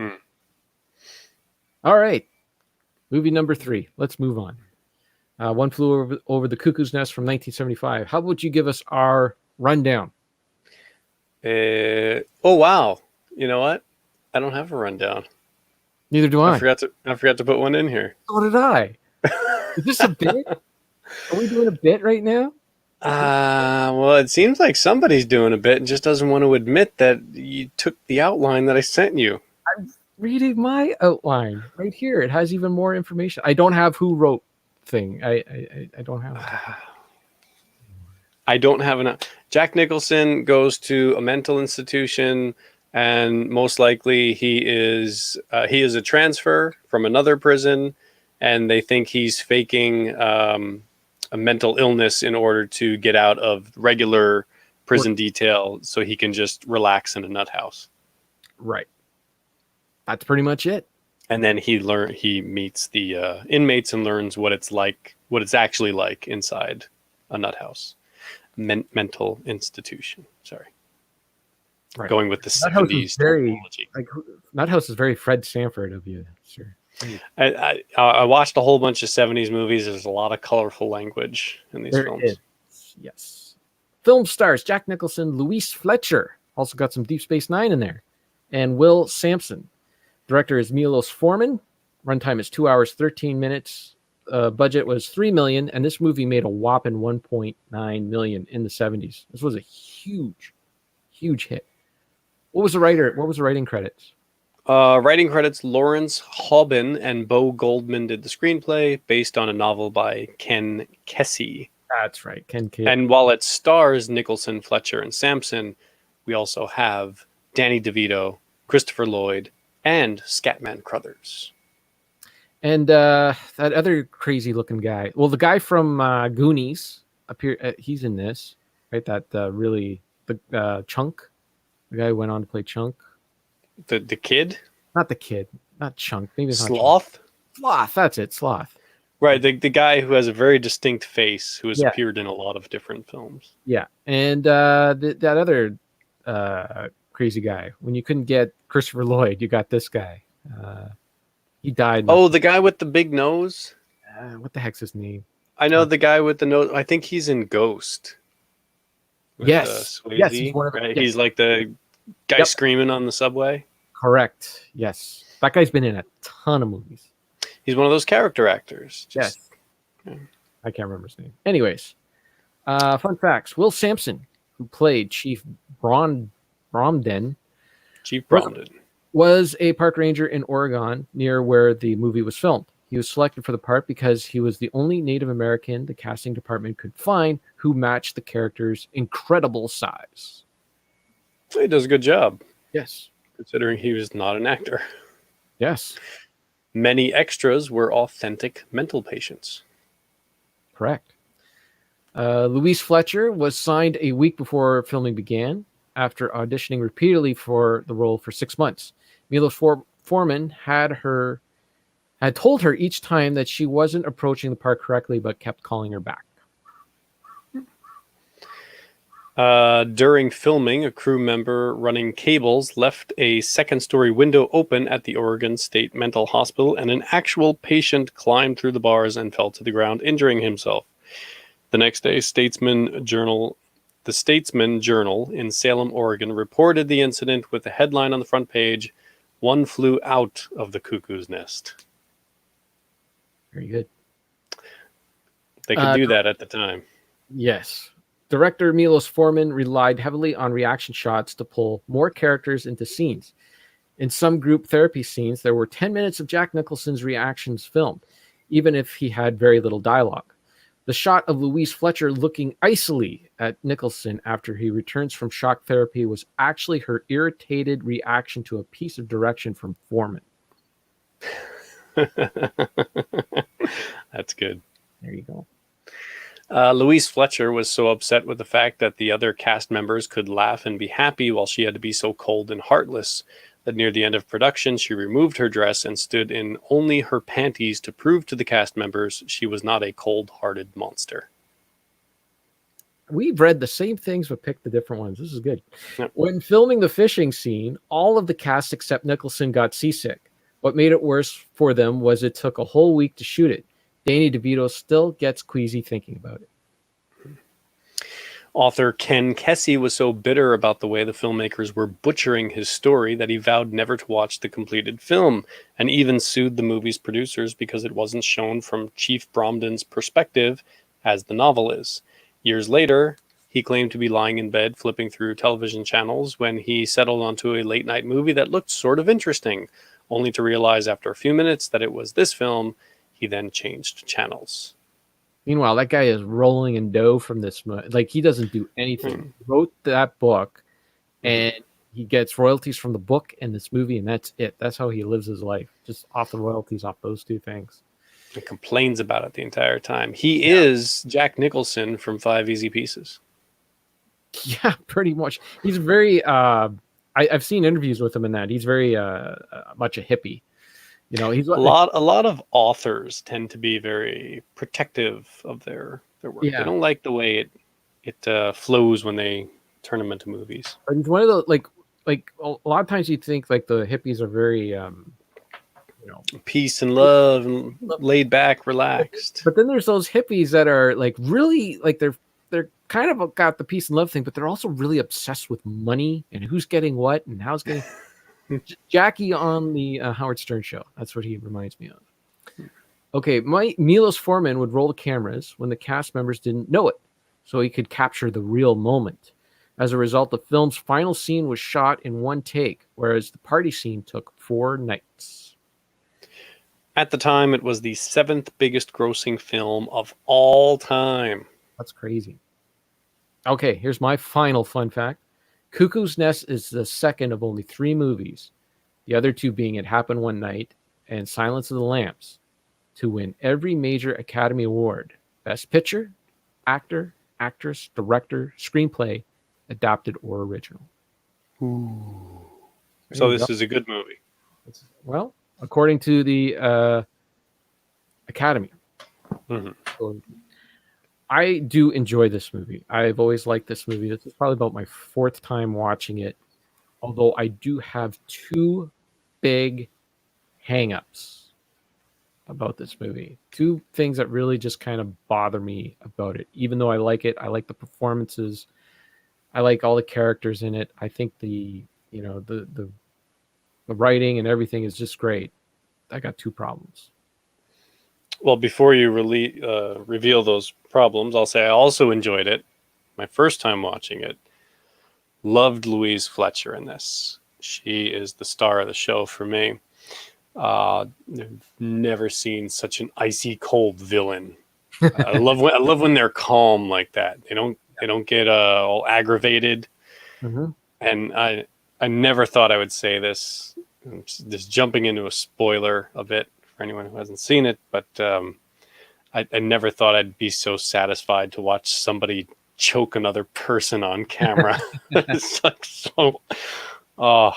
All right. Movie number 3. Let's move on. One Flew Over the Cuckoo's Nest from 1975. How about you give us our rundown? Oh, wow. You know what? I don't have a rundown. Neither do I. I forgot to put one in here. So did I. Is this a bit? Are we doing a bit right now? Well, it seems like somebody's doing a bit and just doesn't want to admit that you took the outline that I sent you. I'm reading my outline right here. It has even more information. I don't have who wrote thing. I don't have it. I don't have enough. Jack Nicholson goes to a mental institution, and most likely he is a transfer from another prison, and they think he's faking a mental illness in order to get out of regular prison detail so he can just relax in a nut house. Right. That's pretty much it. And then he meets the inmates and learns what it's actually like inside a nut house. Mental institution. Sorry. Right. Going with the 70s technology. Nut House is very Fred Sanford of you, sir. I watched a whole bunch of 70s movies. There's a lot of colorful language in these films. Is. Yes. Film stars Jack Nicholson, Louise Fletcher. Also got some Deep Space Nine in there. and Will Sampson. Director is Milos Forman. Runtime is 2 hours 13 minutes. Budget was $3 million, and this movie made a whopping $1.9 million in the 70s. This was a huge, huge hit. What was the writing credits? Writing credits: Lawrence Hobin and Bo Goldman did the screenplay, based on a novel by Ken Kesey. That's right, Ken Kesey. And while it stars Nicholson, Fletcher, and Sampson, we also have Danny DeVito, Christopher Lloyd, and Scatman Crothers. And that other crazy-looking guy. Well, the guy from Goonies he's in this, right? That Chunk. The guy who went on to play Chunk. The kid? Not the kid. Not Chunk. Maybe it's Sloth? Not Chunk. Sloth. That's it. Sloth. Right. The guy who has a very distinct face, who has appeared in a lot of different films. Yeah. And that other crazy guy. When you couldn't get Christopher Lloyd, you got this guy. He died. Oh, the guy with the big nose? What the heck's his name? I know the guy with the nose. I think he's in Ghost. With, yes. Swayze, yes. He's, one of right? yes. He's like the guy screaming on the subway. Correct. Yes. That guy's been in a ton of movies. He's one of those character actors. Yes. I can't remember his name. Anyways, fun facts. Will Sampson, who played Chief Bromden, was a park ranger in Oregon near where the movie was filmed. He was selected for the part because he was the only Native American the casting department could find who matched the character's incredible size. He does a good job. Yes. Considering he was not an actor. Yes. Many extras were authentic mental patients. Correct. Louise Fletcher was signed a week before filming began after auditioning repeatedly for the role for 6 months. Milos Forman had told her each time that she wasn't approaching the part correctly, but kept calling her back. During filming, a crew member running cables left a second-story window open at the Oregon State Mental Hospital, and an actual patient climbed through the bars and fell to the ground, injuring himself. The next day, the Statesman Journal in Salem, Oregon, reported the incident with the headline on the front page, "One flew out of the cuckoo's nest." Very good. They could do that at the time. Yes. Director Milos Forman relied heavily on reaction shots to pull more characters into scenes. In some group therapy scenes, there were 10 minutes of Jack Nicholson's reactions filmed, even if he had very little dialogue. The shot of Louise Fletcher looking icily at Nicholson after he returns from shock therapy was actually her irritated reaction to a piece of direction from Forman. That's good. There you go. Louise Fletcher was so upset with the fact that the other cast members could laugh and be happy while she had to be so cold and heartless that near the end of production, she removed her dress and stood in only her panties to prove to the cast members she was not a cold-hearted monster. We've read the same things but picked the different ones. This is good. Yep. When filming the fishing scene, all of the cast except Nicholson got seasick. What made it worse for them was it took a whole week to shoot it. Danny DeVito still gets queasy thinking about it. Author Ken Kesey was so bitter about the way the filmmakers were butchering his story that he vowed never to watch the completed film, and even sued the movie's producers because it wasn't shown from Chief Bromden's perspective, as the novel is. Years later, he claimed to be lying in bed flipping through television channels when he settled onto a late-night movie that looked sort of interesting, only to realize after a few minutes that it was this film. He then changed channels. Meanwhile, that guy is rolling in dough from this. Like, he doesn't do anything. He wrote that book, and he gets royalties from the book and this movie, and that's it. That's how he lives his life, just off the royalties off those two things. He complains about it the entire time. He is Jack Nicholson from 5 Easy Pieces. Yeah, pretty much. He's very... I've seen interviews with him in that. He's very much a hippie. You know, he's a lot of authors tend to be very protective of their work. Yeah. They don't like the way it flows when they turn them into movies. But he's one of the like a lot of times you think like the hippies are very peace and love and laid back, relaxed. But then there's those hippies that are like really like they're kind of got the peace and love thing, but they're also really obsessed with money and who's getting what and how's getting. Jackie on the Howard Stern show. That's what he reminds me of. Okay, Milos Forman would roll the cameras when the cast members didn't know it, so he could capture the real moment. As a result, the film's final scene was shot in one take, whereas the party scene took 4 nights. At the time, it was the 7th biggest grossing film of all time. That's crazy. Okay, here's my final fun fact. Cuckoo's Nest is the second of only 3 movies, the other 2 being It Happened One Night and Silence of the Lambs, to win every major Academy Award: Best Picture, Actor, Actress, Director, Screenplay, Adapted or Original. So this is a good movie. Well, according to the Academy. Mhm. So, I do enjoy this movie. I've always liked this movie. This is probably about my 4th time watching it, although I do have 2 big hang-ups about this movie. 2 things that really just kind of bother me about it. Even though I like it, I like the performances, I like all the characters in it. I think the writing and everything is just great. I got 2 problems. Well, before you reveal those problems, I'll say I also enjoyed it. My first time watching it. Loved Louise Fletcher in this. She is the star of the show for me. I've never seen such an icy cold villain. I love when they're calm like that. They don't get all aggravated. Mm-hmm. And I never thought I would say this. I'm just jumping into a spoiler a bit for anyone who hasn't seen it, but I never thought I'd be so satisfied to watch somebody choke another person on camera. It's like so. Oh,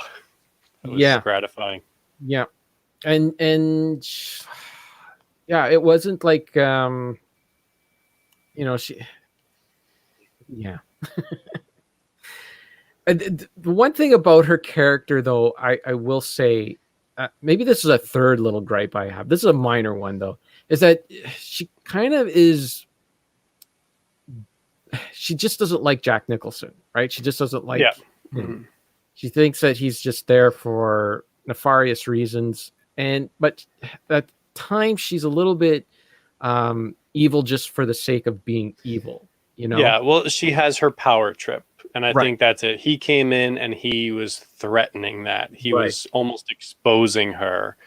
it was gratifying. Yeah, and yeah, it wasn't like she. Yeah. The one thing about her character, though, I will say, maybe this is a third little gripe I have. This is a minor one, though, is that she kind of is. She just doesn't like Jack Nicholson, right? She just doesn't like him. Mm-hmm. She thinks that he's just there for nefarious reasons, but at times she's a little bit evil just for the sake of being evil. Yeah, well, she has her power trip, and I think that's it. He came in and he was threatening that. He was almost exposing her,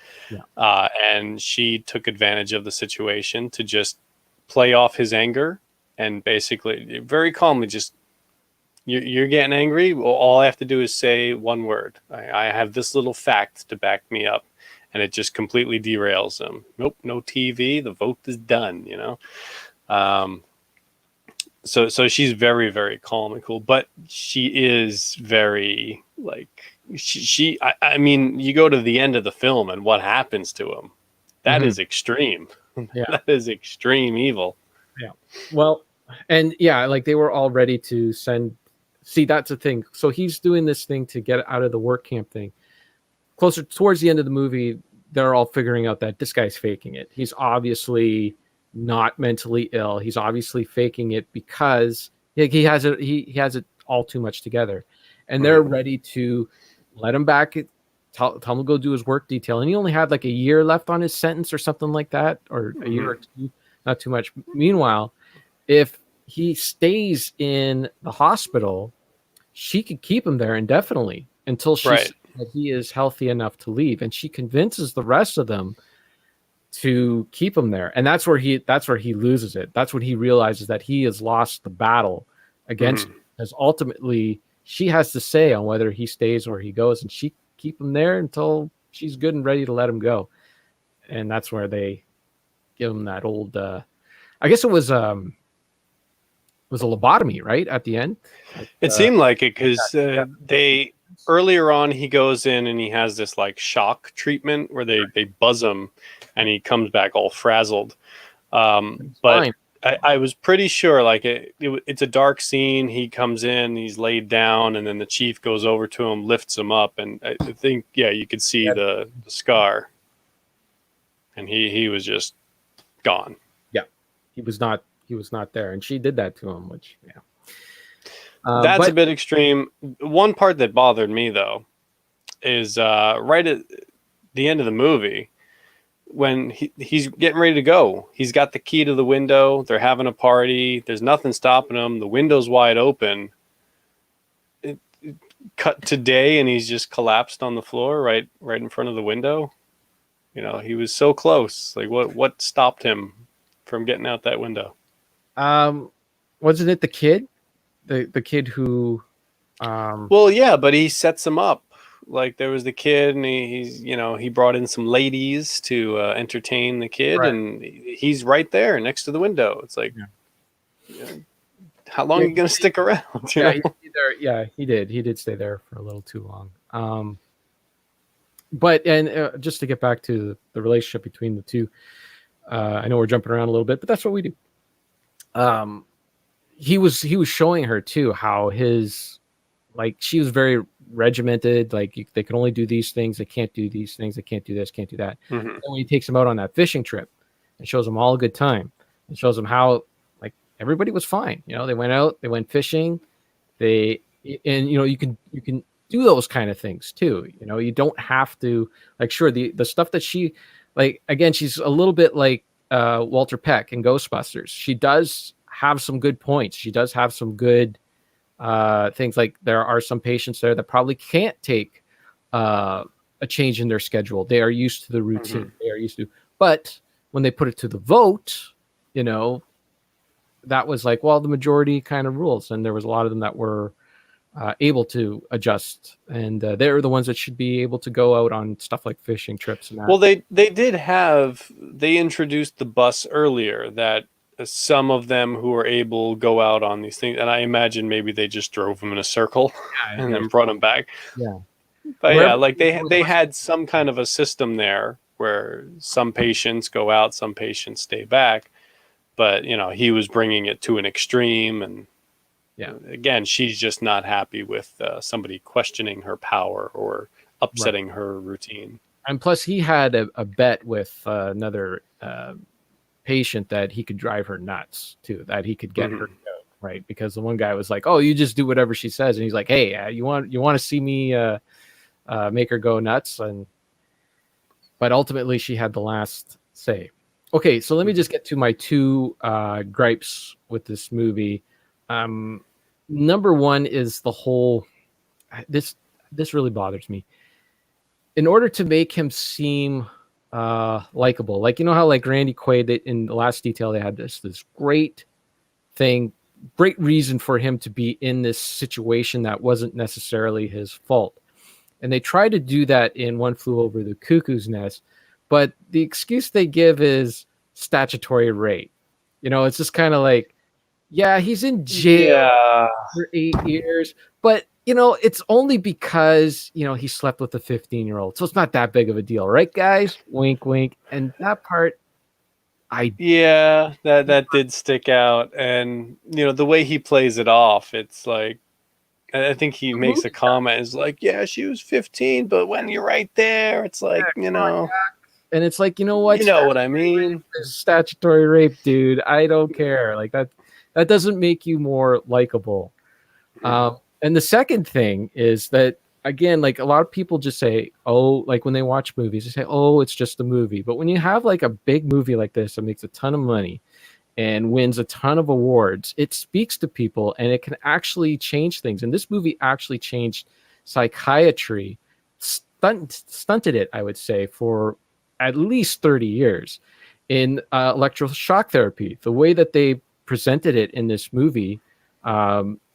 and she took advantage of the situation to just play off his anger and basically very calmly just, you're getting angry? Well, all I have to do is say one word. I have this little fact to back me up, and it just completely derails him. Nope, no TV. The vote is done, So she's very, very calm and cool, but she is very I mean, you go to the end of the film and what happens to him. That is extreme. Yeah. That is extreme evil. Yeah. Well, and like they were all ready to send. See, that's the thing. So he's doing this thing to get out of the work camp thing. Closer towards the end of the movie, they're all figuring out that this guy's faking it. He's obviously not mentally ill. He's obviously faking it because he has it. He has it all too much together, and they're ready to let him back. Tell him to go do his work detail, and he only had like a year left on his sentence or something like that, or a year or 2, not too much. Meanwhile, if he stays in the hospital, she could keep him there indefinitely until that he is healthy enough to leave, and she convinces the rest of them to keep him there, and that's where he loses it. That's when he realizes that he has lost the battle against as ultimately she has to say on whether he stays or he goes, and she keep him there until she's good and ready to let him go. And that's where they give him that old I guess it was a lobotomy, right, at the end. It seemed like it because they earlier on he goes in and he has this like shock treatment where they buzz him and he comes back all frazzled. But I was pretty sure like it's a dark scene. He comes in, he's laid down, and then the chief goes over to him, lifts him up, and I think you could see the scar, and he was just gone. Yeah, he was not there, and she did that to him, which that's a bit extreme. One part that bothered me though, is right at the end of the movie when he's getting ready to go. He's got the key to the window. They're having a party. There's nothing stopping him. The window's wide open. Cut to day, and he's just collapsed on the floor right in front of the window. You know, he was so close. Like, what stopped him from getting out that window? Wasn't it the kid? The kid who Well, yeah, but he sets him up. Like, there was the kid, and he's, you know, he brought in some ladies to entertain the kid, Right. and he's right there next to the window. It's like, how long are you going to stick around? You know? He did. He did stay there for a little too long. But just to get back to the relationship between the two, I know we're jumping around a little bit, but that's what we do. He was showing her too how she was very regimented. Like they can only do these things, they can't do these things, they can't do this, can't do that. Mm-hmm. And when he takes him out on that fishing trip and shows them all a good time and shows them how like everybody was fine. You know, they went out, they went fishing, you can do those kind of things too. You know, you don't have to sure the stuff that she again, she's a little bit like Walter Peck in Ghostbusters. She does have some good points. She does have some good things. Like there are some patients there that probably can't take a change in their schedule. They are used to the routine. Mm-hmm. They are used to, but when they put it to the vote, you know, that was like, well, the majority kind of rules. And there was a lot of them that were able to adjust, and they're the ones that should be able to go out on stuff like fishing trips and that. Well, they introduced the bus earlier, that some of them who were able go out on these things, and I imagine maybe they just drove them in a circle and then brought them back. Yeah, but yeah, like they had some kind of a system there where some patients go out, some patients stay back, but you know, he was bringing it to an extreme. And yeah, again, she's just not happy with somebody questioning her power or upsetting her routine. And plus, he had a bet with another patient that he could drive her nuts too, that he could get her to go, right? Because the one guy was like, "Oh, you just do whatever she says," and he's like, "Hey, you want to see me make her go nuts?" But ultimately, she had the last say. Okay, so let me just get to my two gripes with this movie. Number one is the whole this really bothers me. In order to make him seem likable, like, you know how like Randy Quaid, in the last detail, they had this great thing, great reason for him to be in this situation that wasn't necessarily his fault, and they try to do that in One Flew Over the Cuckoo's Nest, but the excuse they give is statutory rape. You know, it's just kind of like, yeah, he's in jail for 8 years, but you know, it's only because, you know, he slept with a 15-year-old. So it's not that big of a deal, right, guys? Wink, wink. And that part, that did stick out. And, you know, the way he plays it off, it's like, I think he makes a comment, is like, yeah, she was 15, but when you're right there, it's like, you know. And it's like, you know what? You know what I mean? Statutory rape, dude. I don't care. Like that doesn't make you more likable. And the second thing is that, again, like a lot of people just say, oh, like when they watch movies, they say, oh, it's just a movie. But when you have like a big movie like this that makes a ton of money and wins a ton of awards, it speaks to people and it can actually change things. And this movie actually changed psychiatry, stunted it, I would say, for at least 30 years in electroshock therapy. The way that they presented it in this movie,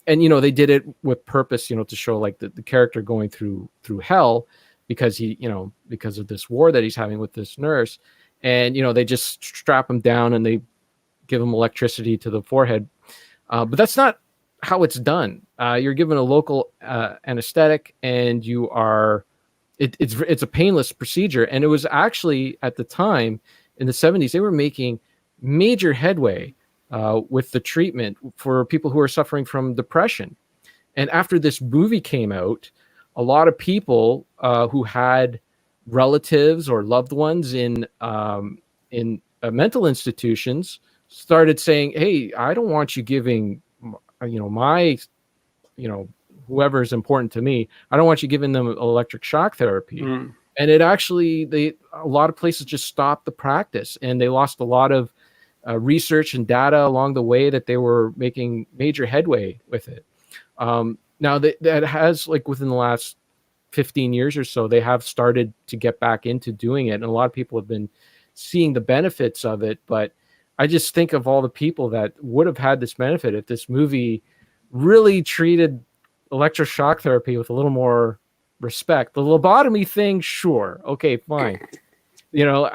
and, you know, they did it with purpose, you know, to show like the character going through hell because because of this war that he's having with this nurse. And, you know, they just strap him down and they give him electricity to the forehead. But that's not how it's done. You're given a local anesthetic and it's a painless procedure. And it was actually, at the time in the 70s, they were making major headway with the treatment for people who are suffering from depression. And after this movie came out, a lot of people who had relatives or loved ones in mental institutions started saying, hey, I don't want you giving, whoever is important to me. I don't want you giving them electric shock therapy. Mm. And it actually, a lot of places just stopped the practice, and they lost a lot of research and data along the way that they were making major headway with it. Now that has, like, within the last 15 years or so, they have started to get back into doing it, and a lot of people have been seeing the benefits of it. But I just think of all the people that would have had this benefit if this movie really treated electroshock therapy with a little more respect. The lobotomy thing, sure, okay, fine, you know,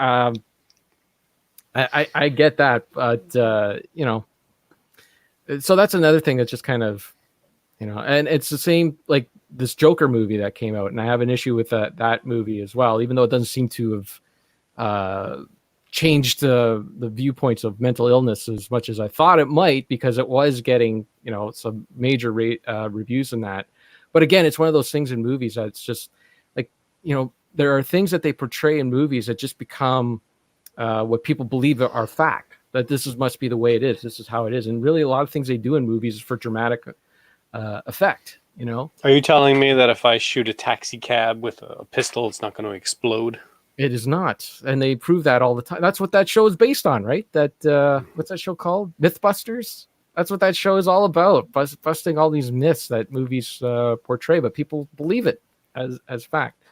I get that, but you know, so that's another thing that's just kind of, you know, and it's the same like this Joker movie that came out, and I have an issue with that movie as well, even though it doesn't seem to have changed the viewpoints of mental illness as much as I thought it might, because it was getting, you know, some major reviews in that. But again, it's one of those things in movies that's just like, you know, there are things that they portray in movies that just become what people believe are fact, that must be the way it is. This is how it is. And really a lot of things they do in movies is for dramatic effect, you know? Are you telling me that if I shoot a taxi cab with a pistol, it's not going to explode? It is not. And they prove that all the time. That's what that show is based on, right? That what's that show called? Mythbusters? That's what that show is all about. Busting all these myths that movies portray, but people believe it as fact.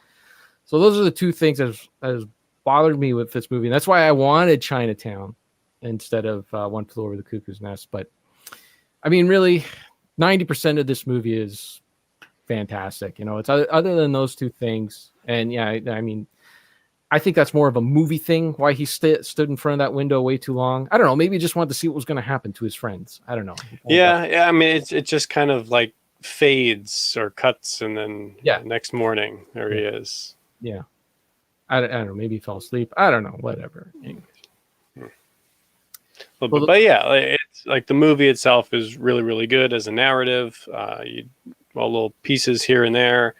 So those are the two things that has bothered me with this movie. And that's why I wanted Chinatown instead of One Flew Over the Cuckoo's Nest. But I mean, really, 90% of this movie is fantastic. You know, it's other than those two things. And yeah, I mean, I think that's more of a movie thing, why he stood in front of that window way too long. I don't know. Maybe he just wanted to see what was going to happen to his friends. I don't know. Yeah. I mean, it just kind of like fades or cuts, and then next morning, there he is. Yeah. I don't know. Maybe he fell asleep. I don't know. Whatever. But yeah, it's like the movie itself is really, really good as a narrative. Little pieces here and there,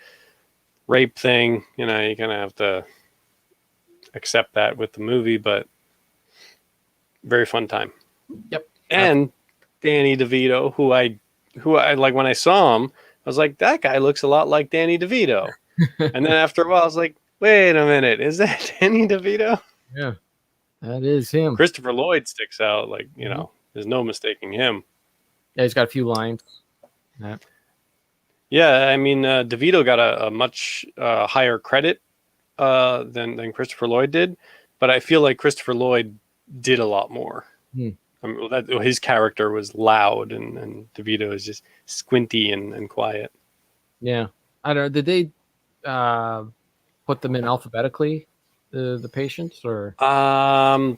rape thing, you know, you're going to have to accept that with the movie, but very fun time. Yep. And Danny DeVito, who I like, when I saw him, I was like, that guy looks a lot like Danny DeVito. And then after a while, I was like, wait a minute, is that Danny DeVito? Yeah, that is him. Christopher Lloyd sticks out, like, you know, there's no mistaking him. Yeah, he's got a few lines. Yeah, I mean, DeVito got a much higher credit than Christopher Lloyd did, but I feel like Christopher Lloyd did a lot more. I mean, his character was loud, and DeVito is just squinty and quiet. Yeah, I don't know. Did they put them in alphabetically, the patients, or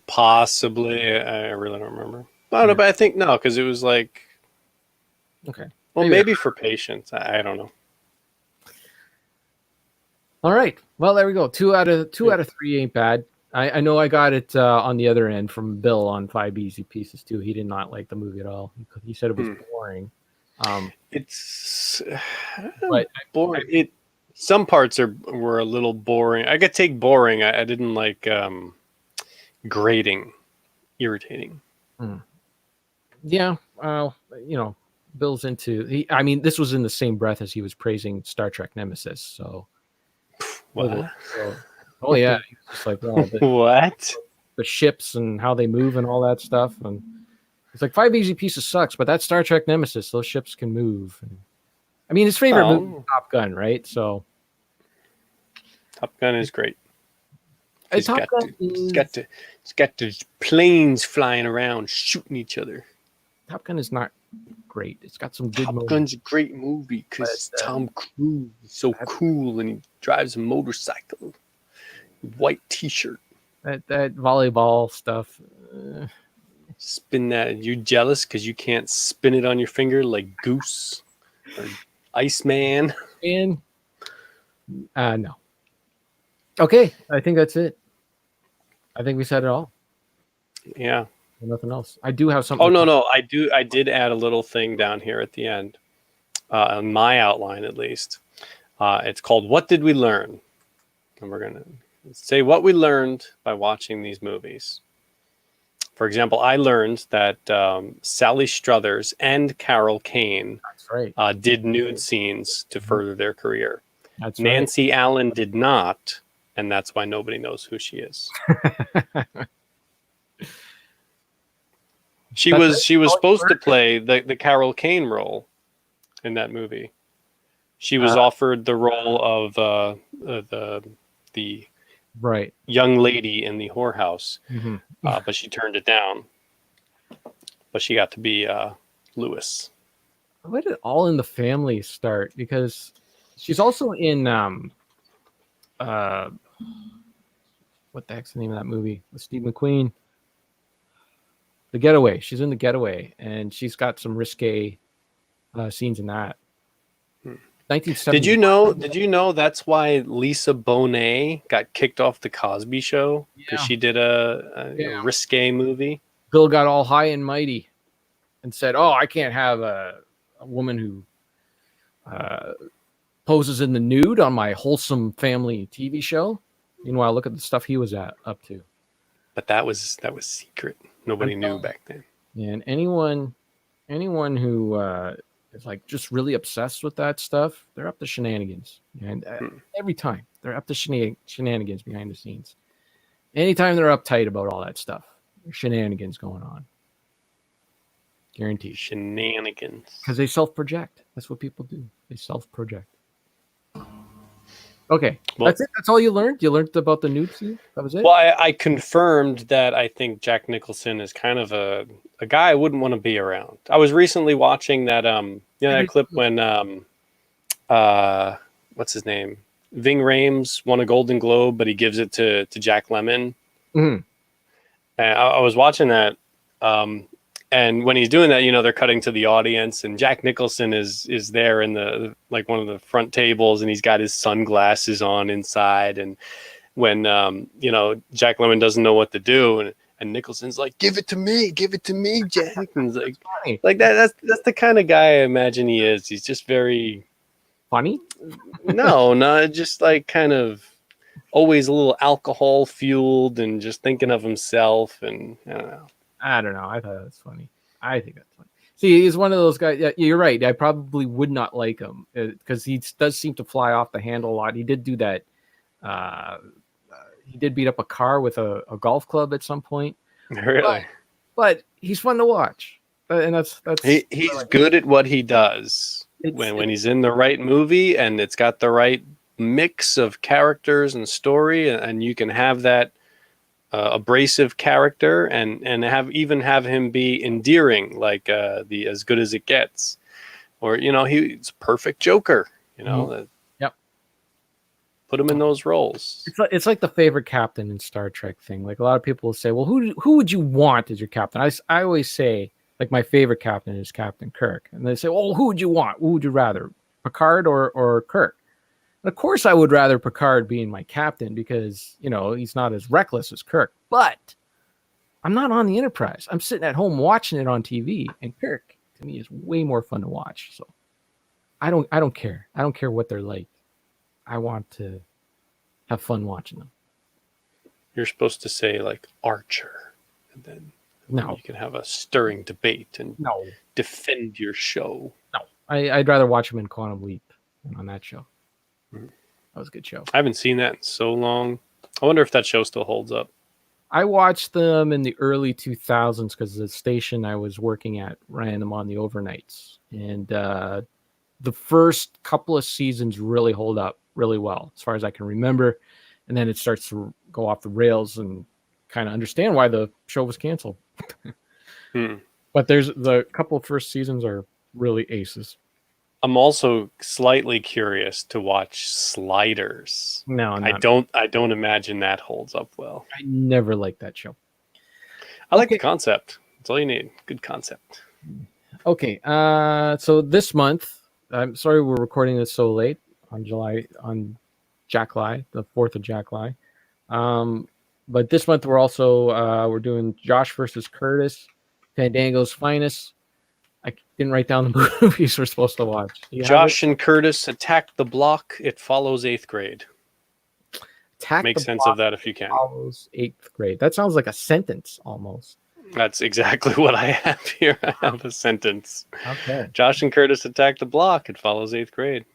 possibly? I really don't remember. I don't know, but I think no, because it was like, okay. Well, maybe for patients. I don't know. All right. Well, there we go. 2 out of 3 ain't bad. I know I got it on the other end from Bill on 5 Easy Pieces too. He did not like the movie at all. He said it was boring. It's but boring. Some parts were a little boring. I could take boring. I didn't like grating, irritating. Yeah. Well, you know, Bill's into. I mean, this was in the same breath as he was praising Star Trek Nemesis. So. What? Oh yeah, just like what? The ships and how they move and all that stuff, and it's like 5 Easy Pieces sucks, but that Star Trek Nemesis, those ships can move. And, I mean, his favorite movie is Top Gun, right? So Top Gun is great. It's got the planes flying around shooting each other. Top Gun is not great. It's got some good Top moments. Gun's a great movie because Tom Cruise is so cool and he drives a motorcycle. White t-shirt. That volleyball stuff. Spin that. You jealous because you can't spin it on your finger like Goose or Iceman? And no. Okay, I think that's it. I think we said it all. Yeah. Nothing else. I do have something. Oh no! I did add a little thing down here at the end, on my outline at least. It's called "What Did We Learn?" And we're gonna say what we learned by watching these movies. For example, I learned that Sally Struthers and Carol Kane right. did nude scenes to further their career. That's Nancy Allen did not, and that's why nobody knows who she is. right. She That's was it? supposed to play the Carol Kane role in that movie. She was Uh, offered the role of the right. young lady in the whorehouse, hmm but she turned it down. But she got to be Lewis. Where did All in the Family start? Because she's also in uh, what the heck's the name of that movie with Steve McQueen? The Getaway. She's in The Getaway, and she's got some risque scenes in that. 1970. Did you know that's why Lisa Bonet got kicked off the Cosby Show? Because Yeah. she did a Yeah. risque movie. Bill got all high and mighty and said, "Oh, I can't have a woman who poses in the nude on my wholesome family TV show." Meanwhile, look at the stuff he was up to. But that was secret. Nobody I'm knew telling back then. And anyone who is like just really obsessed with that stuff, they're up to shenanigans. And every time they're up to shenanigans behind the scenes. Anytime they're uptight about all that stuff, there's shenanigans going on. Guaranteed. Shenanigans. Because they self-project. That's what people do. They self-project. Okay, Well, that's it. That's all you learned. You learned about the nude scene. That was it. Well, I confirmed that I think Jack Nicholson is kind of a guy I wouldn't want to be around. I was recently watching that that clip when what's his name? Ving Rhames won a Golden Globe, but he gives it to Jack Lemmon. Mhm. And I was watching that, and when he's doing that, they're cutting to the audience, and Jack Nicholson is there in the like one of the front tables, and he's got his sunglasses on inside, and when Jack Lemmon doesn't know what to do, and Nicholson's like, give it to me, Jack. And it's Funny. like that. That's the kind of guy I imagine he is. He's just very Funny. no, just like kind of always a little alcohol fueled and just thinking of himself, and I don't know. I don't know. I thought that was funny. I think that's funny. See, he's one of those guys. Yeah, you're right. I probably would not like him because he does seem to fly off the handle a lot. He did do that. He did beat up a car with a golf club at some point. Really, But he's fun to watch, and that's he's good at what he does when he's in the right movie and it's got the right mix of characters and story, and you can have that abrasive character and have him be endearing, like the As Good as It Gets, or he's a perfect Joker. Yep. Put him in those roles. It's like the favorite captain in Star Trek thing. Like a lot of people will say, well, who would you want as your captain? I always say, like, my favorite captain is Captain Kirk. And they say, well, who would you want? Who would you rather, Picard or Kirk? And of course, I would rather Picard being my captain because, he's not as reckless as Kirk. But I'm not on the Enterprise. I'm sitting at home watching it on TV. And Kirk, to me, is way more fun to watch. So I don't care. I don't care what they're like. I want to have fun watching them. You're supposed to say like Archer, and then No. you can have a stirring debate and No. defend your show. No. I'd rather watch them in Quantum Leap than on that show. That was a good show. I haven't seen that in so long. I wonder if that show still holds up. I watched them in the early 2000s because the station I was working at ran them on the overnights. And the first couple of seasons really hold up really well, as far as I can remember. And then it starts to go off the rails and kind of understand why the show was canceled. But there's the couple of first seasons are really aces. I'm also slightly curious to watch Sliders. No, I don't imagine that holds up well. I never liked that show. I like the concept. That's all you need. Good concept. Okay. So this month, I'm sorry we're recording this so late on Jacklie, the 4th of Jacklie. But this month we're doing Josh versus Curtis, Fandango's Finest. I didn't write down the movies we're supposed to watch. Josh and Curtis Attack the Block. It follows 8th grade. Make sense of that if you can. Follows 8th grade. That sounds like a sentence almost. That's exactly what I have here. I have a sentence. Okay. Josh and Curtis attack the block. It follows 8th grade.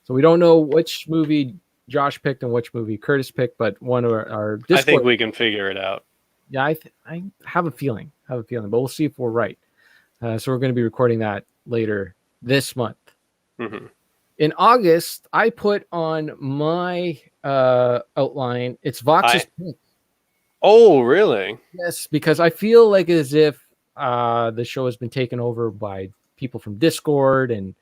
So we don't know which movie Josh picked and which movie Curtis picked, but one of our Discord. I think we can figure it out. Yeah, I have a feeling. But we'll see if we're right. So we're going to be recording that later this month. Mm-hmm. In August, I put on my outline. It's Vox's pick. Oh, really? Yes, because I feel like as if the show has been taken over by people from Discord and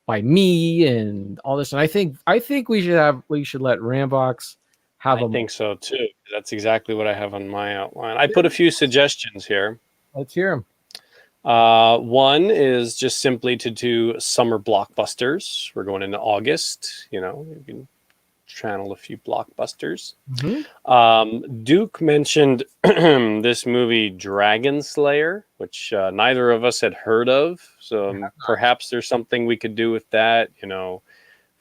by me and all this. And I think we should let Rambox have. I think so too. That's exactly what I have on my outline. I put a few suggestions here. Let's hear them. One is just simply to do summer blockbusters. We're going into August. You can channel a few blockbusters. Mm-hmm. Duke mentioned this movie Dragon Slayer, which neither of us had heard of. So perhaps there's something we could do with that.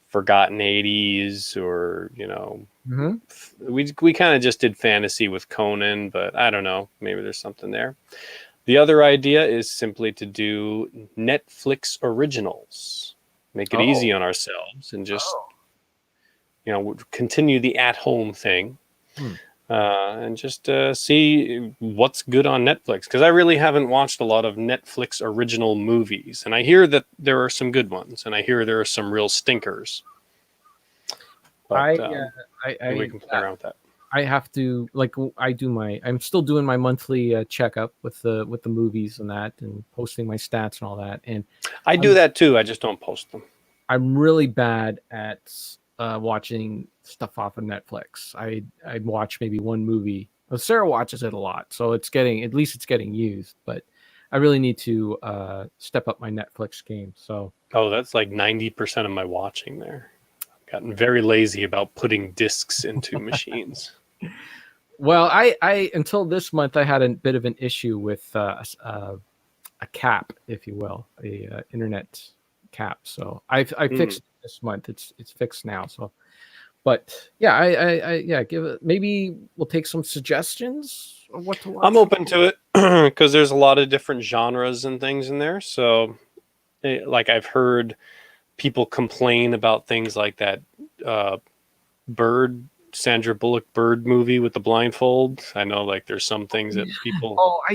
Forgotten 80s, or Mm-hmm. we kind of just did fantasy with Conan, but I don't know. Maybe there's something there. The other idea is simply to do Netflix originals. Make it easy on ourselves and just, continue the at-home thing. And just see what's good on Netflix. Because I really haven't watched a lot of Netflix original movies. And I hear that there are some good ones. And I hear there are some real stinkers. But we can play around with that. I have to I'm still doing my monthly checkup with the movies and that, and posting my stats and all that. And I do that too. I just don't post them. I'm really bad at watching stuff off of Netflix. I watch maybe one movie. Well, Sarah watches it a lot, so it's getting used. But I really need to step up my Netflix game. So that's like 90% of my watching there. Gotten very lazy about putting discs into machines. Well, I until this month I had a bit of an issue with a cap, if you will, a internet cap. So I fixed it this month. It's fixed now. So, but yeah, I give it. Maybe we'll take some suggestions of what to watch. I'm open to it because there's a lot of different genres and things in there. So, like I've heard people complain about things like that Sandra Bullock Bird movie with the blindfold. I know, like, there's some things that people. I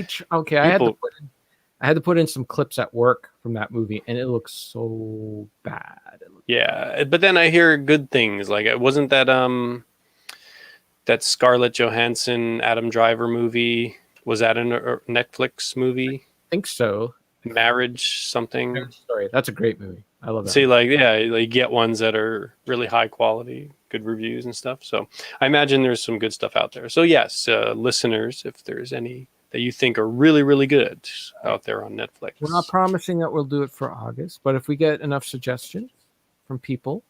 had to put in some clips at work from that movie, and it looks so bad. But then I hear good things. Like, it wasn't that that Scarlett Johansson Adam Driver movie. Was that a Netflix movie? I think so. Marriage something. Sorry, that's a great movie. I love that. See, you get ones that are really high quality, good reviews and stuff. So I imagine there's some good stuff out there. So yes, listeners, if there's any that you think are really, really good out there on Netflix. We're not promising that we'll do it for August, but if we get enough suggestions from people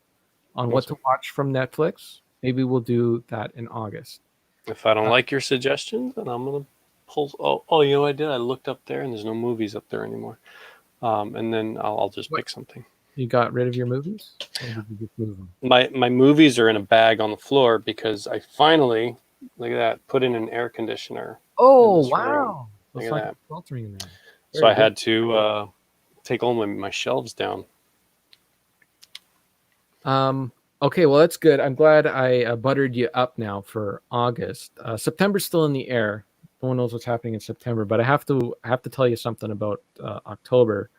on what to watch from Netflix, maybe we'll do that in August. If I don't like your suggestions, then I'm going to pull. Oh, you know what I did? I looked up there and there's no movies up there anymore. And then I'll just pick something. You got rid of your movies? Or did you just move them? My movies are in a bag on the floor because I finally, look at that, put in an air conditioner. Oh, wow. Look at that. Filtering in there. So I had to take all my shelves down. Okay, well, that's good. I'm glad I buttered you up now for August. September's still in the air. No one knows what's happening in September, but I have to tell you something about October.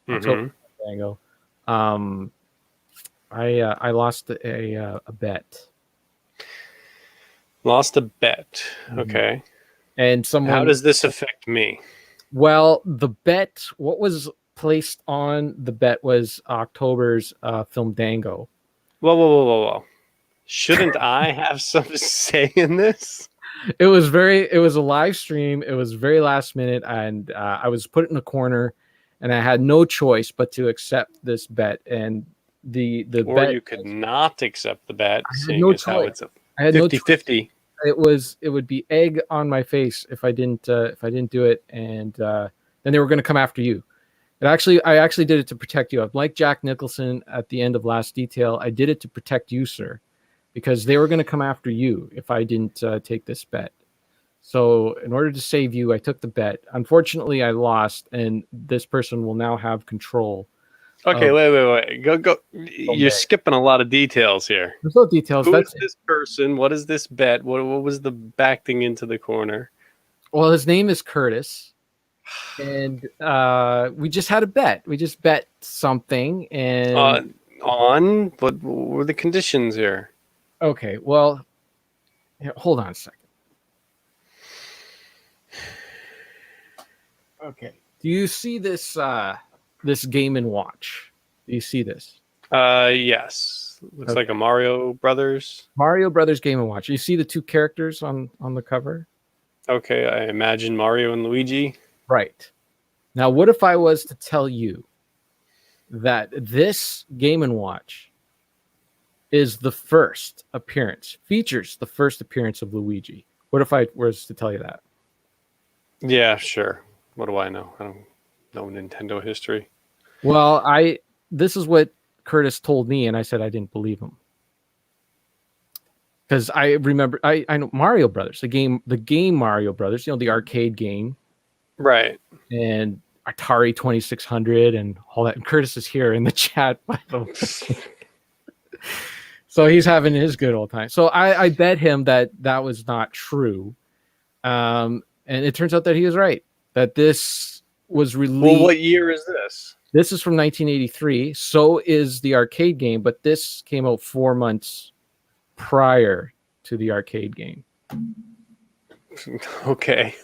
October, Dango. I lost a bet. Lost a bet. Okay. And how does this affect me? Well, the bet, what was placed on the bet was October's film Dango. Whoa. Shouldn't I have some say in this? It was a live stream. It was very last minute, and I was put in a corner, and I had no choice but to accept this bet. And the or bet, you could not accept the bet, seeing no as how it's a I had 50-50. It would be egg on my face if I didn't do it, and then they were going to come after you. I actually did it to protect you. I'm like Jack Nicholson at the end of Last Detail. I did it to protect you, sir, because they were going to come after you if I didn't take this bet. So in order to save you, I took the bet. Unfortunately, I lost, and this person will now have control. Okay, of wait. Go. You're Someday. skipping a lot of details here. There's no details. Who is That's it. this person? What is this bet? What was the backing into the corner? Well, his name is Curtis, and we just had a bet. We just bet something, and On what were the conditions here? okay. Well, here, hold on a second. Okay. Do you see this this Game and Watch? Do you see this? Yes. Looks like a Mario Brothers. Mario Brothers Game and Watch. You see the two characters on the cover? Okay, I imagine Mario and Luigi. Right. Now, what if I was to tell you that this Game and Watch is the first appearance, features the first appearance of Luigi? What if I was to tell you that? Yeah, sure. What do I know? I don't know Nintendo history. Well, this is what Curtis told me, and I said I didn't believe him. Because I remember I know Mario Brothers, the game Mario Brothers, you know, the arcade game. Right. And Atari 2600 and all that. And Curtis is here in the chat, by the way. So he's having his good old time. So I bet him that was not true. And it turns out that he was right, that this was released. Well, what year is this? This is from 1983. So is the arcade game, but this came out 4 months prior to the arcade game. Okay.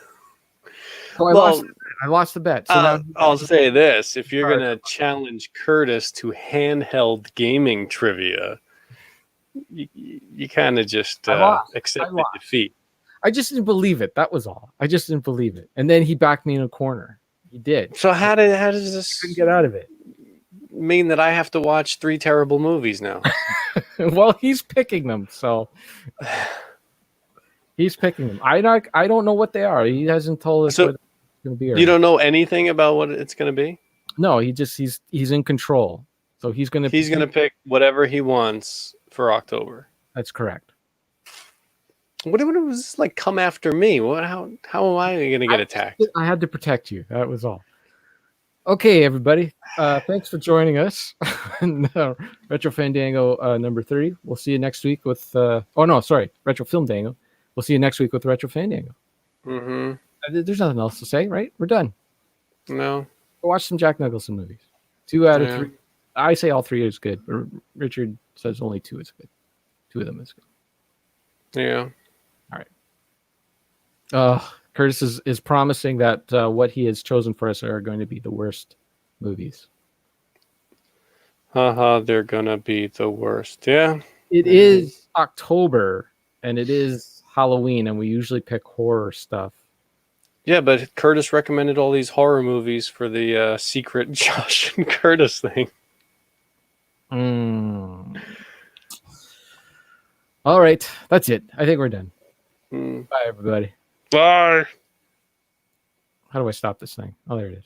So I lost the bet. So now I'll say this. If you're going to challenge Curtis to handheld gaming trivia, you kind of just accepted defeat. I just didn't believe it. That was all. I just didn't believe it. And then he backed me in a corner. He did. So how does this Couldn't get out of it? mean that I have to watch 3 terrible movies now? Well, he's picking them, so he's picking them. I don't know what they are. He hasn't told us what it's going to be. You don't know anything about what it's going to be? No, he's in control. So he's going to pick whatever he wants for October. That's correct. What was this like? Come after me? How am I going to get attacked? I had to protect you. That was all. Okay, everybody. Thanks for joining us. Retro Fandango number 3. We'll see you next week with. Retro Film Dango. We'll see you next week with Retro Fandango. Mm-hmm. There's nothing else to say, right? We're done. No. Go watch some Jack Nicholson movies. 2 out of 3. I say all 3 is good, but Richard says only 2 is good. 2 of them is good. Yeah. All right. Curtis is promising that what he has chosen for us are going to be the worst movies. They're gonna be the worst. Yeah. It is October and it is Halloween, and we usually pick horror stuff. Yeah, but Curtis recommended all these horror movies for the secret Josh and Curtis thing. All right, that's it. I think we're done. Bye, everybody. Bye. How do I stop this thing? Oh, there it is.